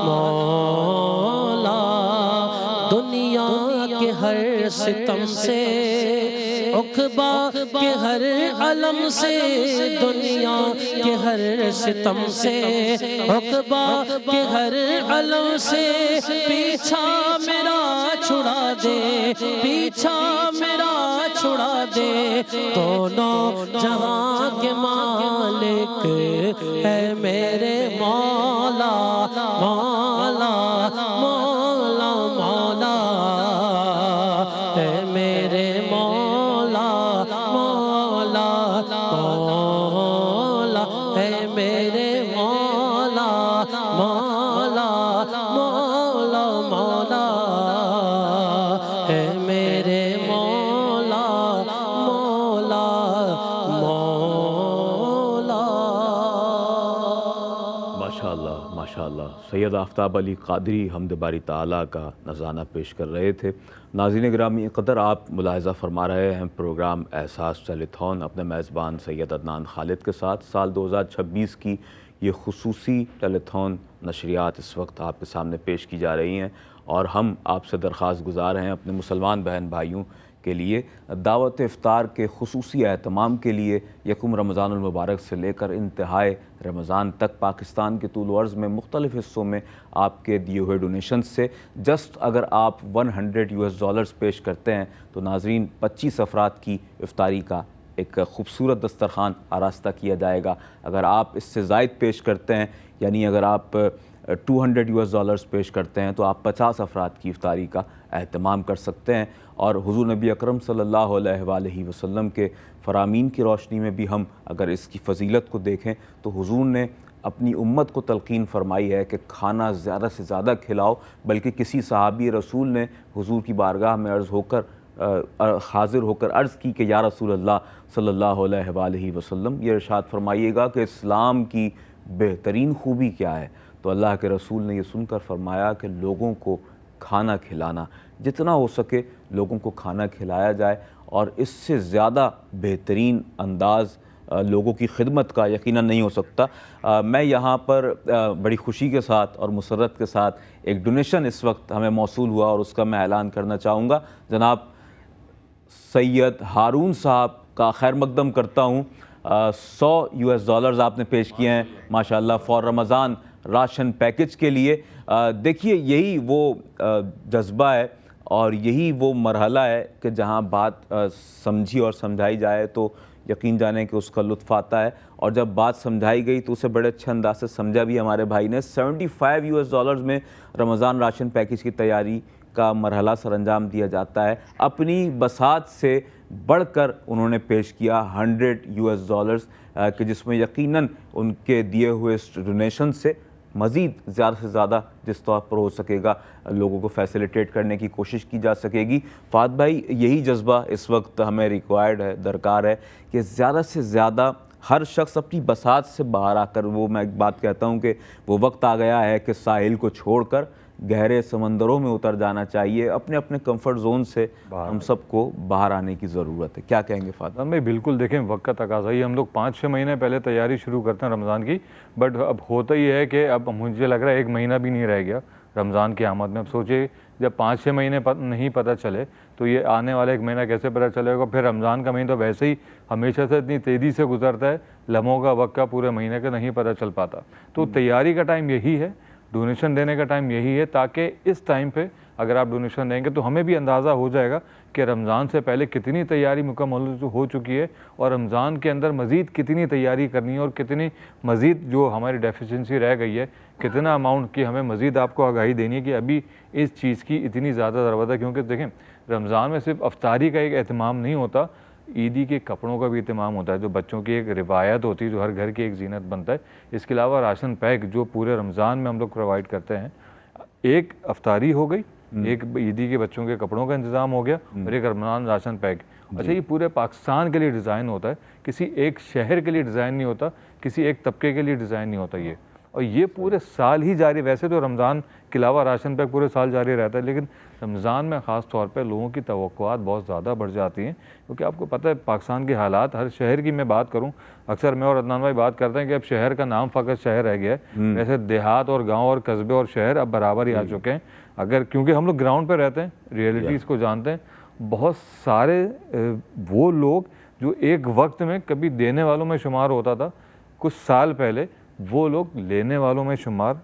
مولا. دنیا کے ہر ستم سے عقبہ کے ہر علم سے, دنیا کے ہر ستم سے عقبہ کے ہر علم سے, پیچھا میرا چھڑا دے پیچھا میرا چھڑا دے دونوں جہاں کے مالک. اے میرے مولا مولا مولا مولا, اے میرے مولا مولا مولا, اے میرے مولا مولا مولا مولا, اے میرے مولا مولا مولا. ماشاءاللہ ماشاءاللہ. سید آفتاب علی قادری حمد باری تعالیٰ کا نذرانہ پیش کر رہے تھے. ناظرین گرامی قدر آپ ملاحظہ فرما رہے ہیں پروگرام احساس ٹیلی تھون اپنے میزبان سید عدنان خالد کے ساتھ. سال 2026 کی یہ خصوصی ٹیلی تھون نشریات اس وقت آپ کے سامنے پیش کی جا رہی ہیں, اور ہم آپ سے درخواست گزار ہیں اپنے مسلمان بہن بھائیوں کے لیے دعوت افطار کے خصوصی اہتمام کے لیے یکم رمضان المبارک سے لے کر انتہائے رمضان تک پاکستان کے طول و عرض میں مختلف حصوں میں آپ کے دیے ہوئے ڈونیشن سے جسٹ اگر آپ $100 پیش کرتے ہیں تو ناظرین 25 افراد کی افطاری کا ایک خوبصورت دسترخوان آراستہ کیا جائے گا. اگر آپ اس سے زائد پیش کرتے ہیں یعنی اگر آپ $200 پیش کرتے ہیں تو آپ 50 افراد کی افطاری کا اہتمام کر سکتے ہیں. اور حضور نبی اکرم صلی اللہ علیہ وآلہ وسلم کے فرامین کی روشنی میں بھی ہم اگر اس کی فضیلت کو دیکھیں تو حضور نے اپنی امت کو تلقین فرمائی ہے کہ کھانا زیادہ سے زیادہ کھلاؤ, بلکہ کسی صحابی رسول نے حضور کی بارگاہ میں عرض ہو کر حاضر ہو کر عرض کی کہ یا رسول اللہ صلی اللہ علیہ وآلہ وسلم، یہ ارشاد فرمائیے گا کہ اسلام کی بہترین خوبی کیا ہے؟ تو اللہ کے رسول نے یہ سن کر فرمایا کہ لوگوں کو کھانا کھلانا، جتنا ہو سکے لوگوں کو کھانا کھلایا جائے، اور اس سے زیادہ بہترین انداز لوگوں کی خدمت کا یقیناً نہیں ہو سکتا۔ میں یہاں پر بڑی خوشی کے ساتھ اور مسرت کے ساتھ ایک ڈونیشن اس وقت ہمیں موصول ہوا اور اس کا میں اعلان کرنا چاہوں گا۔ جناب سید ہارون صاحب کا خیر مقدم کرتا ہوں، $100 آپ نے پیش کیے ہیں ماشاءاللہ فار رمضان راشن پیکج کے لیے۔ دیکھیے یہی وہ جذبہ ہے اور یہی وہ مرحلہ ہے کہ جہاں بات سمجھی اور سمجھائی جائے تو یقین جانیں کہ اس کا لطف آتا ہے، اور جب بات سمجھائی گئی تو اسے بڑے اچھے انداز سے سمجھا بھی ہمارے بھائی نے۔ $75 میں رمضان راشن پیکج کی تیاری کا مرحلہ سر انجام دیا جاتا ہے۔ اپنی بساط سے بڑھ کر انہوں نے پیش کیا $100 کہ جس میں یقیناً ان کے دیے ہوئے ڈونیشن سے مزید زیادہ سے زیادہ جس طور پر ہو سکے گا لوگوں کو فیسیلیٹیٹ کرنے کی کوشش کی جا سکے گی۔ فہد بھائی یہی جذبہ اس وقت ہمیں ریکوائرڈ ہے، درکار ہے کہ زیادہ سے زیادہ ہر شخص اپنی بساط سے باہر آ کر، وہ میں ایک بات کہتا ہوں کہ وہ وقت آ گیا ہے کہ ساحل کو چھوڑ کر گہرے سمندروں میں اتر جانا چاہیے، اپنے اپنے کمفرٹ زون سے ہم سب کو باہر آنے کی ضرورت ہے۔ کیا کہیں گے فہد بھائی؟ بالکل، دیکھیں وقت کا تقاضا ہی، ہم لوگ 5-6 مہینے پہلے تیاری شروع کرتے ہیں رمضان کی، بٹ اب ہوتا ہی ہے کہ اب مجھے لگ رہا ہے 1 مہینہ بھی نہیں رہ گیا رمضان کی آمد میں۔ اب سوچے جب 5-6 مہینے نہیں پتہ چلے تو یہ آنے والا 1 مہینہ کیسے پتہ چلے گا؟ پھر رمضان کا مہینہ تو ویسے ہی ہمیشہ سے اتنی تیزی سے گزرتا ہے، لمحوں کا وقت کا پورے مہینے کا نہیں پتہ چل پاتا۔ تو تیاری کا ٹائم یہی ہے، ڈونیشن دینے کا ٹائم یہی ہے، تاکہ اس ٹائم پہ اگر آپ ڈونیشن دیں گے تو ہمیں بھی اندازہ ہو جائے گا کہ رمضان سے پہلے کتنی تیاری مکمل ہو چکی ہے اور رمضان کے اندر مزید کتنی تیاری کرنی ہے، اور کتنی مزید جو ہماری ڈیفیشنسی رہ گئی ہے، کتنا اماؤنٹ کی ہمیں مزید آپ کو آگاہی دینی ہے کہ ابھی اس چیز کی اتنی زیادہ ضرورت ہے۔ کیونکہ دیکھیں رمضان میں صرف افطاری کا ایک اہتمام نہیں ہوتا، عیدی کے کپڑوں کا بھی اہتمام ہوتا ہے، جو بچوں کی ایک روایت ہوتی ہے، جو ہر گھر کی ایک زینت بنتا ہے۔ اس کے علاوہ راشن پیک جو پورے رمضان میں ہم لوگ پرووائڈ کرتے ہیں، ایک افطاری ہو گئی، ایک عیدی کے بچوں کے کپڑوں کا انتظام ہو گیا، اور ایک رمضان راشن پیک۔ اچھا، یہ پورے پاکستان کے لیے ڈیزائن ہوتا ہے، کسی ایک شہر کے لیے ڈیزائن نہیں ہوتا، کسی ایک طبقے کے لیے ڈیزائن نہیں ہوتا یہ، اور یہ پورے سال ہی جاری۔ ویسے تو رمضان کے علاوہ راشن پیک پورے سال جاری رہتا ہے، لیکن رمضان میں خاص طور پہ لوگوں کی توقعات بہت زیادہ بڑھ جاتی ہیں، کیونکہ آپ کو پتہ ہے پاکستان کے حالات، ہر شہر کی میں بات کروں، اکثر میں اور عدنان بھائی بات کرتے ہیں کہ اب شہر کا نام فقط شہر رہ گیا ہے، ویسے دیہات اور گاؤں اور قصبے اور شہر اب برابر ہی آ چکے ہیں۔ اگر کیونکہ ہم لوگ گراؤنڈ پہ رہتے ہیں، ریئلٹیز کو جانتے ہیں، بہت سارے وہ لوگ جو ایک وقت میں کبھی دینے والوں میں شمار ہوتا تھا، کچھ سال پہلے وہ لوگ لینے والوں میں شمار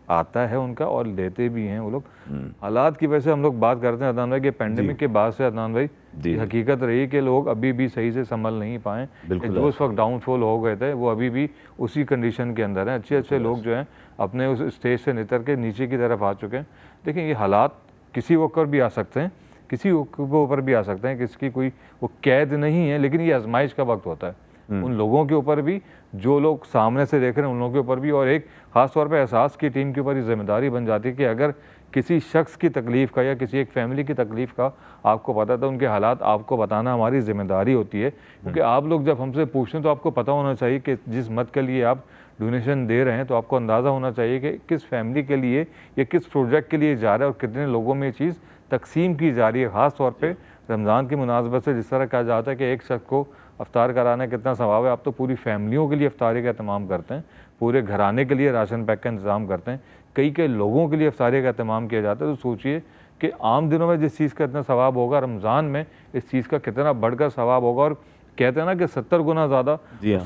آتا ہے ان کا، اور لیتے بھی ہیں وہ لوگ۔ حالات کی وجہ سے ہم لوگ بات کرتے ہیں عدنان بھائی کہ پینڈیمک کے بعد سے عدنان بھائی حقیقت رہی کہ لوگ ابھی بھی صحیح سے سنبھل نہیں پائیں، جو اس وقت ڈاؤن فال ہو گئے تھے وہ ابھی بھی اسی کنڈیشن کے اندر ہیں۔ اچھے لوگ جو ہیں اپنے اس اسٹیج سے نتر کے نیچے کی طرف آ چکے ہیں۔ دیکھیں یہ حالات کسی اوپر بھی آ سکتے ہیں، کسی اوپر بھی آ سکتے ہیں، کسی کی کوئی وہ قید نہیں ہے، لیکن یہ آزمائش کا وقت ہوتا ہے ان لوگوں کے اوپر بھی، جو لوگ سامنے سے دیکھ رہے ہیں ان لوگوں کے اوپر بھی، اور ایک خاص طور پہ احساس کی ٹیم کے اوپر یہ ذمہ داری بن جاتی ہے کہ اگر کسی شخص کی تکلیف کا یا کسی ایک فیملی کی تکلیف کا آپ کو پتہ تھا، ان کے حالات آپ کو بتانا ہماری ذمہ داری ہوتی ہے، کیونکہ آپ لوگ جب ہم سے پوچھتے ہیں تو آپ کو پتہ ہونا چاہیے کہ جس مد کے لیے آپ ڈونیشن دے رہے ہیں تو آپ کو اندازہ ہونا چاہیے کہ کس فیملی کے لیے یا کس پروجیکٹ کے لیے جا رہا ہے اور کتنے لوگوں میں یہ چیز تقسیم کی جا رہی ہے۔ خاص طور پہ رمضان کی مناسبت سے جس طرح کہا جاتا ہے کہ ایک شخص کو افطار کرانا کتنا ثواب ہے، آپ تو پوری فیملیوں کے لیے افطاری کا اہتمام کرتے ہیں، پورے گھرانے کے لیے راشن پیک کا انتظام کرتے ہیں، کئی لوگوں کے لیے افطاری کا اہتمام کیا جاتا ہے۔ تو سوچئے کہ عام دنوں میں جس چیز کا اتنا ثواب ہوگا، رمضان میں اس چیز کا کتنا بڑھ کر ثواب ہوگا۔ اور کہتے ہیں نا کہ 70 گنا زیادہ،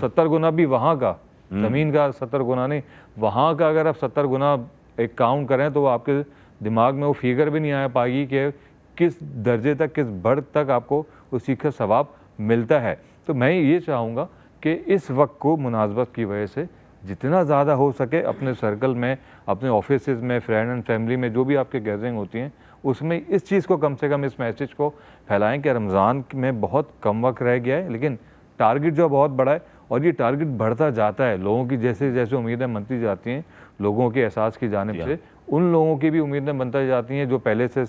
70 گنا بھی وہاں کا، زمین کا 70 گنا نہیں، وہاں کا اگر آپ 70 گنا ایک کاؤنٹ کریں تو وہ آپ کے دماغ میں وہ فگر بھی نہیں آ پائے گی کہ کس درجے تک، کس بڑھ تک آپ کو اس چیز کا ثواب ملتا ہے۔ تو میں یہ چاہوں گا کہ اس وقت کو مناسبت کی وجہ سے جتنا زیادہ ہو سکے اپنے سرکل میں، اپنے آفیسز میں، فرینڈ اینڈ فیملی میں جو بھی آپ کے گیدرنگ ہوتی ہیں، اس میں اس چیز کو کم سے کم اس میسیج کو پھیلائیں کہ رمضان میں بہت کم وقت رہ گیا ہے، لیکن ٹارگٹ جو بہت بڑا ہے، اور یہ ٹارگٹ بڑھتا جاتا ہے لوگوں کی جیسے جیسے امیدیں بنتی جاتی ہیں لوگوں کے احساس کی جانب سے، ان لوگوں کی بھی امیدیں بنتی جاتی ہیں جو پہلے سے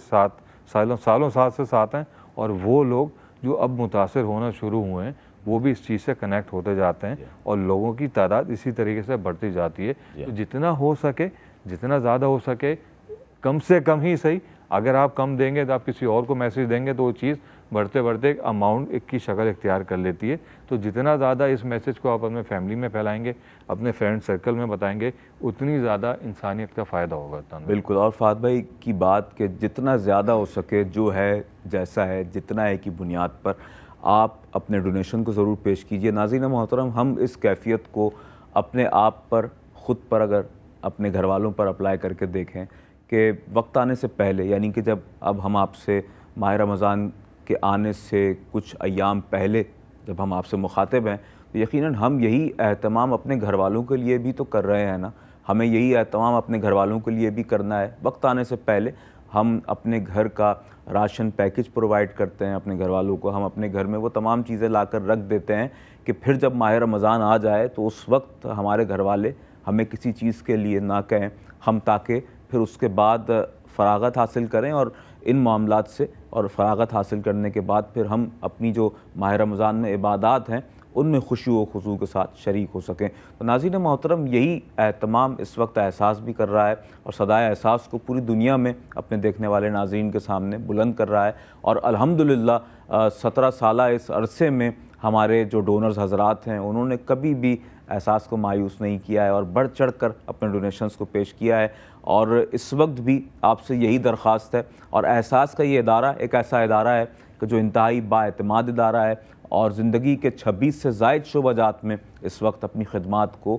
سالوں ساتھ سے ساتھ ہیں، اور وہ لوگ جو اب متاثر ہونا شروع ہوئے ہیں وہ بھی اس چیز سے کنیکٹ ہوتے جاتے ہیں اور لوگوں کی تعداد اسی طریقے سے بڑھتی جاتی ہے. تو جتنا ہو سکے، جتنا زیادہ ہو سکے، کم سے کم ہی صحیح، اگر آپ کم دیں گے تو آپ کسی اور کو میسیج دیں گے تو وہ چیز بڑھتے بڑھتے ایک اماؤنٹ ایک کی شکل اختیار کر لیتی ہے. تو جتنا زیادہ اس میسیج کو آپ اپنے فیملی میں پھیلائیں گے، اپنے فرینڈ سرکل میں بتائیں گے، اتنی زیادہ انسانیت کا فائدہ ہوگا. بالکل. اور فہد بھائی کی بات کہ جتنا زیادہ ہو سکے، جو ہے جیسا ہے، جتنا ہے کی بنیاد پر آپ اپنے ڈونیشن کو ضرور پیش کیجئے. ناظرین محترم، ہم اس کیفیت کو اپنے آپ پر، خود پر، اگر اپنے گھر والوں پر اپلائی کر کے دیکھیں کہ وقت آنے سے پہلے، یعنی کہ جب اب ہم آپ سے ماہ رمضان کے آنے سے کچھ ایام پہلے جب ہم آپ سے مخاطب ہیں تو یقیناً ہم یہی اہتمام اپنے گھر والوں کے لیے بھی تو کر رہے ہیں نا. ہمیں یہی اہتمام اپنے گھر والوں کے لیے بھی کرنا ہے. وقت آنے سے پہلے ہم اپنے گھر کا راشن پیکج پرووائڈ کرتے ہیں اپنے گھر والوں کو. ہم اپنے گھر میں وہ تمام چیزیں لا کر رکھ دیتے ہیں کہ پھر جب ماہ رمضان آ جائے تو اس وقت ہمارے گھر والے ہمیں کسی چیز کے لیے نہ کہیں، ہم تاکہ پھر اس کے بعد فراغت حاصل کریں اور ان معاملات سے، اور فراغت حاصل کرنے کے بعد پھر ہم اپنی جو ماہ رمضان میں عبادات ہیں ان میں خشوع و خضوع کے ساتھ شریک ہو سکیں. تو ناظرین محترم، یہی اہتمام اس وقت احساس بھی کر رہا ہے اور صدائے احساس کو پوری دنیا میں اپنے دیکھنے والے ناظرین کے سامنے بلند کر رہا ہے. اور الحمدللہ 17 سالہ اس عرصے میں ہمارے جو ڈونرز حضرات ہیں انہوں نے کبھی بھی احساس کو مایوس نہیں کیا ہے اور بڑھ چڑھ کر اپنے ڈونیشنز کو پیش کیا ہے. اور اس وقت بھی آپ سے یہی درخواست ہے. اور احساس کا یہ ادارہ ایک ایسا ادارہ ہے کہ جو انتہائی بااعتماد ادارہ ہے اور زندگی کے 26 سے زائد شعبہ جات میں اس وقت اپنی خدمات کو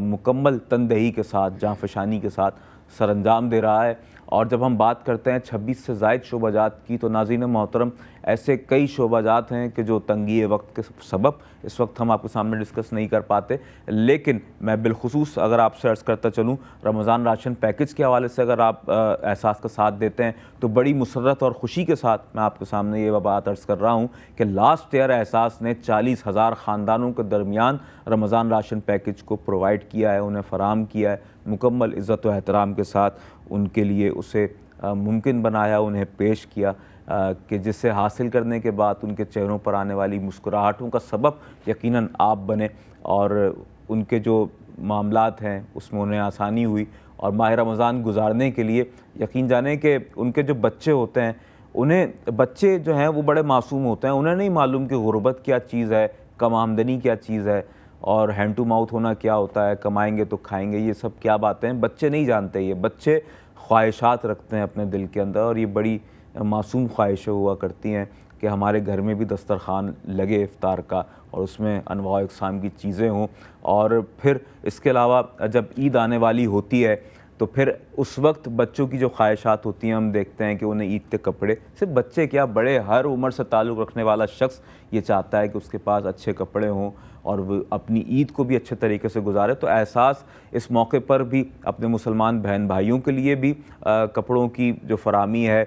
مکمل تندہی کے ساتھ، جانفشانی کے ساتھ سر انجام دے رہا ہے. اور جب ہم بات کرتے ہیں 26 سے زائد شعبہ جات کی تو ناظرین محترم ایسے کئی شعبہ جات ہیں کہ جو تنگی وقت کے سبب اس وقت ہم آپ کے سامنے ڈسکس نہیں کر پاتے. لیکن میں بالخصوص اگر آپ سے عرض کرتا چلوں، رمضان راشن پیکج کے حوالے سے اگر آپ احساس کا ساتھ دیتے ہیں تو بڑی مسرت اور خوشی کے ساتھ میں آپ کے سامنے یہ بات عرض کر رہا ہوں کہ لاسٹ ایئر احساس نے 40,000 خاندانوں کے درمیان رمضان راشن پیکج کو پرووائڈ کیا ہے، انہیں فراہم کیا ہے، مکمل عزت و احترام کے ساتھ ان کے لیے اسے ممکن بنایا، انہیں پیش کیا کہ جس سے حاصل کرنے کے بعد ان کے چہروں پر آنے والی مسکراہٹوں کا سبب یقیناً آپ بنے اور ان کے جو معاملات ہیں اس میں انہیں آسانی ہوئی. اور ماہ رمضان گزارنے کے لیے یقین جانیں کہ ان کے جو بچے ہوتے ہیں، انہیں بچے جو ہیں وہ بڑے معصوم ہوتے ہیں، انہیں نہیں معلوم کہ غربت کیا چیز ہے، کم آمدنی کیا چیز ہے اور ہینڈ ٹو ماؤتھ ہونا کیا ہوتا ہے، کمائیں گے تو کھائیں گے، یہ سب کیا باتیں ہیں. بچے نہیں جانتے. یہ بچے خواہشات رکھتے ہیں اپنے دل کے اندر اور یہ بڑی معصوم خواہشیں ہوا کرتی ہیں کہ ہمارے گھر میں بھی دسترخوان لگے افطار کا اور اس میں انواع و اقسام کی چیزیں ہوں. اور پھر اس کے علاوہ جب عید آنے والی ہوتی ہے تو پھر اس وقت بچوں کی جو خواہشات ہوتی ہیں ہم دیکھتے ہیں کہ انہیں عید کے کپڑے، صرف بچے کیا بڑے ہر عمر سے تعلق رکھنے والا شخص یہ چاہتا ہے کہ اس کے پاس اچھے کپڑے ہوں اور وہ اپنی عید کو بھی اچھے طریقے سے گزارے. تو احساس اس موقع پر بھی اپنے مسلمان بہن بھائیوں کے لیے بھی کپڑوں کی جو فراہمی ہے،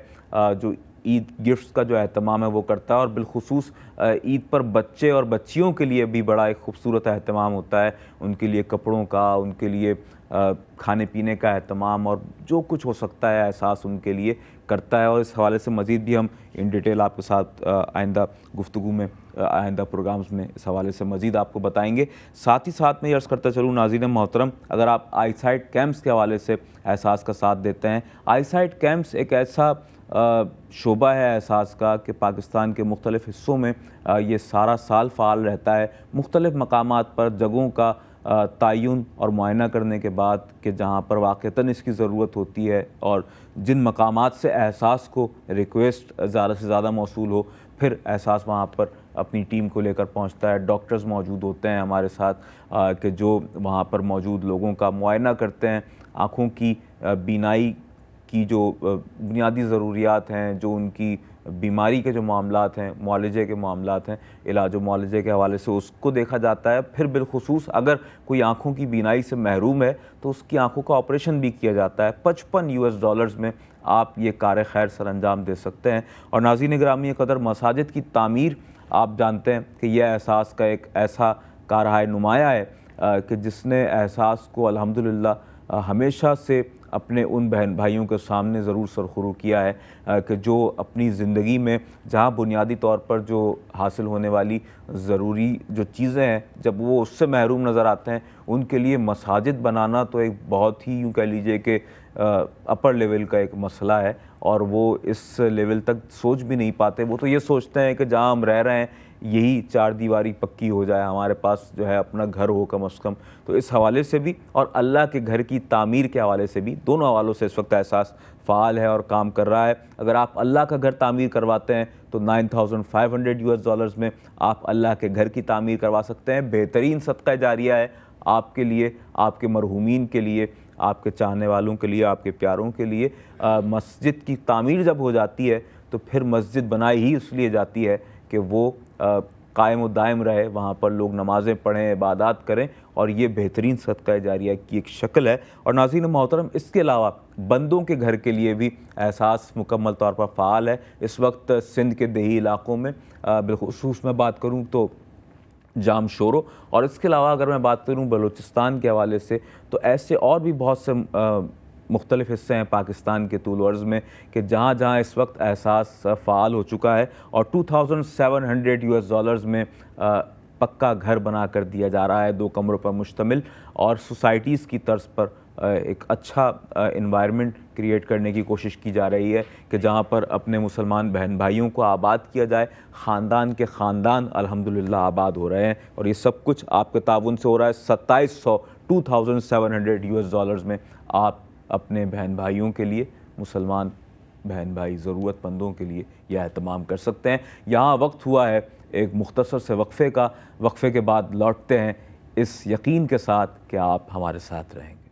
جو عید گفٹس کا جو اہتمام ہے وہ کرتا ہے. اور بالخصوص عید پر بچے اور بچیوں کے لیے بھی بڑا ایک خوبصورت اہتمام ہوتا ہے، ان کے لیے کپڑوں کا، ان کے لیے کھانے پینے کا اہتمام اور جو کچھ ہو سکتا ہے احساس ان کے لیے کرتا ہے. اور اس حوالے سے مزید بھی ہم ان ڈیٹیل آپ کے ساتھ آئندہ گفتگو میں، آئندہ پروگرامز میں اس حوالے سے مزید آپ کو بتائیں گے. ساتھ ہی ساتھ میں یہ عرض کرتا چلوں ناظرین محترم، اگر آپ آئی سائٹ کیمپس کے حوالے سے احساس کا ساتھ دیتے ہیں، آئی سائٹ کیمپس ایک ایسا شعبہ ہے احساس کا کہ پاکستان کے مختلف حصوں میں یہ سارا سال فعال رہتا ہے. مختلف مقامات پر جگہوں کا تعین اور معائنہ کرنے کے بعد کہ جہاں پر واقعتاً اس کی ضرورت ہوتی ہے اور جن مقامات سے احساس کو ریکویسٹ زیادہ سے زیادہ موصول ہو، پھر احساس وہاں پر اپنی ٹیم کو لے کر پہنچتا ہے. ڈاکٹرز موجود ہوتے ہیں ہمارے ساتھ کہ جو وہاں پر موجود لوگوں کا معائنہ کرتے ہیں، آنکھوں کی بینائی کی جو بنیادی ضروریات ہیں، جو ان کی بیماری کے جو معاملات ہیں، معالجے کے معاملات ہیں، علاج و معالجے کے حوالے سے اس کو دیکھا جاتا ہے. پھر بالخصوص اگر کوئی آنکھوں کی بینائی سے محروم ہے تو اس کی آنکھوں کا آپریشن بھی کیا جاتا ہے. $55 میں آپ یہ کار خیر سر انجام دے سکتے ہیں. اور ناظرین گرامی قدر، مساجد کی تعمیر آپ جانتے ہیں کہ یہ احساس کا ایک ایسا کارہائے نمایاں ہے کہ جس نے احساس کو الحمدللہ ہمیشہ سے اپنے ان بہن بھائیوں کے سامنے ضرور سرخرو کیا ہے کہ جو اپنی زندگی میں جہاں بنیادی طور پر جو حاصل ہونے والی ضروری جو چیزیں ہیں جب وہ اس سے محروم نظر آتے ہیں، ان کے لیے مساجد بنانا تو ایک بہت ہی یوں کہہ لیجئے کہ اپر لیول کا ایک مسئلہ ہے، اور وہ اس لیول تک سوچ بھی نہیں پاتے۔ وہ تو یہ سوچتے ہیں کہ جہاں ہم رہ رہے ہیں یہی چار دیواری پکی ہو جائے، ہمارے پاس جو ہے اپنا گھر ہو کم از کم۔ تو اس حوالے سے بھی اور اللہ کے گھر کی تعمیر کے حوالے سے بھی، دونوں حوالوں سے اس وقت احساس فعال ہے اور کام کر رہا ہے۔ اگر آپ اللہ کا گھر تعمیر کرواتے ہیں تو $9,500 میں آپ اللہ کے گھر کی تعمیر کروا سکتے ہیں۔ بہترین صدقہ جاریہ ہے آپ کے لیے، آپ کے مرحومین کے لیے، آپ کے چاہنے والوں کے لیے، آپ کے پیاروں کے لیے۔ مسجد کی تعمیر جب ہو جاتی ہے تو پھر مسجد بنائی ہی اس لیے جاتی ہے کہ وہ قائم و دائم رہے، وہاں پر لوگ نمازیں پڑھیں، عبادات کریں، اور یہ بہترین صدقہ جاریہ کی ایک شکل ہے۔ اور ناظرین محترم، اس کے علاوہ بندوں کے گھر کے لیے بھی احساس مکمل طور پر فعال ہے۔ اس وقت سندھ کے دیہی علاقوں میں بالخصوص میں بات کروں تو جام شورو، اور اس کے علاوہ اگر میں بات کروں بلوچستان کے حوالے سے تو ایسے اور بھی بہت سے مختلف حصے ہیں پاکستان کے طول و عرض میں کہ جہاں جہاں اس وقت احساس فعال ہو چکا ہے، اور $2,700 میں پکا گھر بنا کر دیا جا رہا ہے، 2 کمروں پر مشتمل، اور سوسائٹیز کی طرز پر ایک اچھا انوائرمنٹ کریٹ کرنے کی کوشش کی جا رہی ہے کہ جہاں پر اپنے مسلمان بہن بھائیوں کو آباد کیا جائے۔ خاندان کے خاندان الحمدللہ آباد ہو رہے ہیں، اور یہ سب کچھ آپ کے تعاون سے ہو رہا ہے۔ $2,700 میں آپ اپنے بہن بھائیوں کے لیے، مسلمان بہن بھائی ضرورت مندوں کے لیے یہ اہتمام کر سکتے ہیں۔ یہاں وقت ہوا ہے ایک مختصر سے وقفے کا، وقفے کے بعد لوٹتے ہیں اس یقین کے ساتھ کہ آپ ہمارے ساتھ رہیں گے۔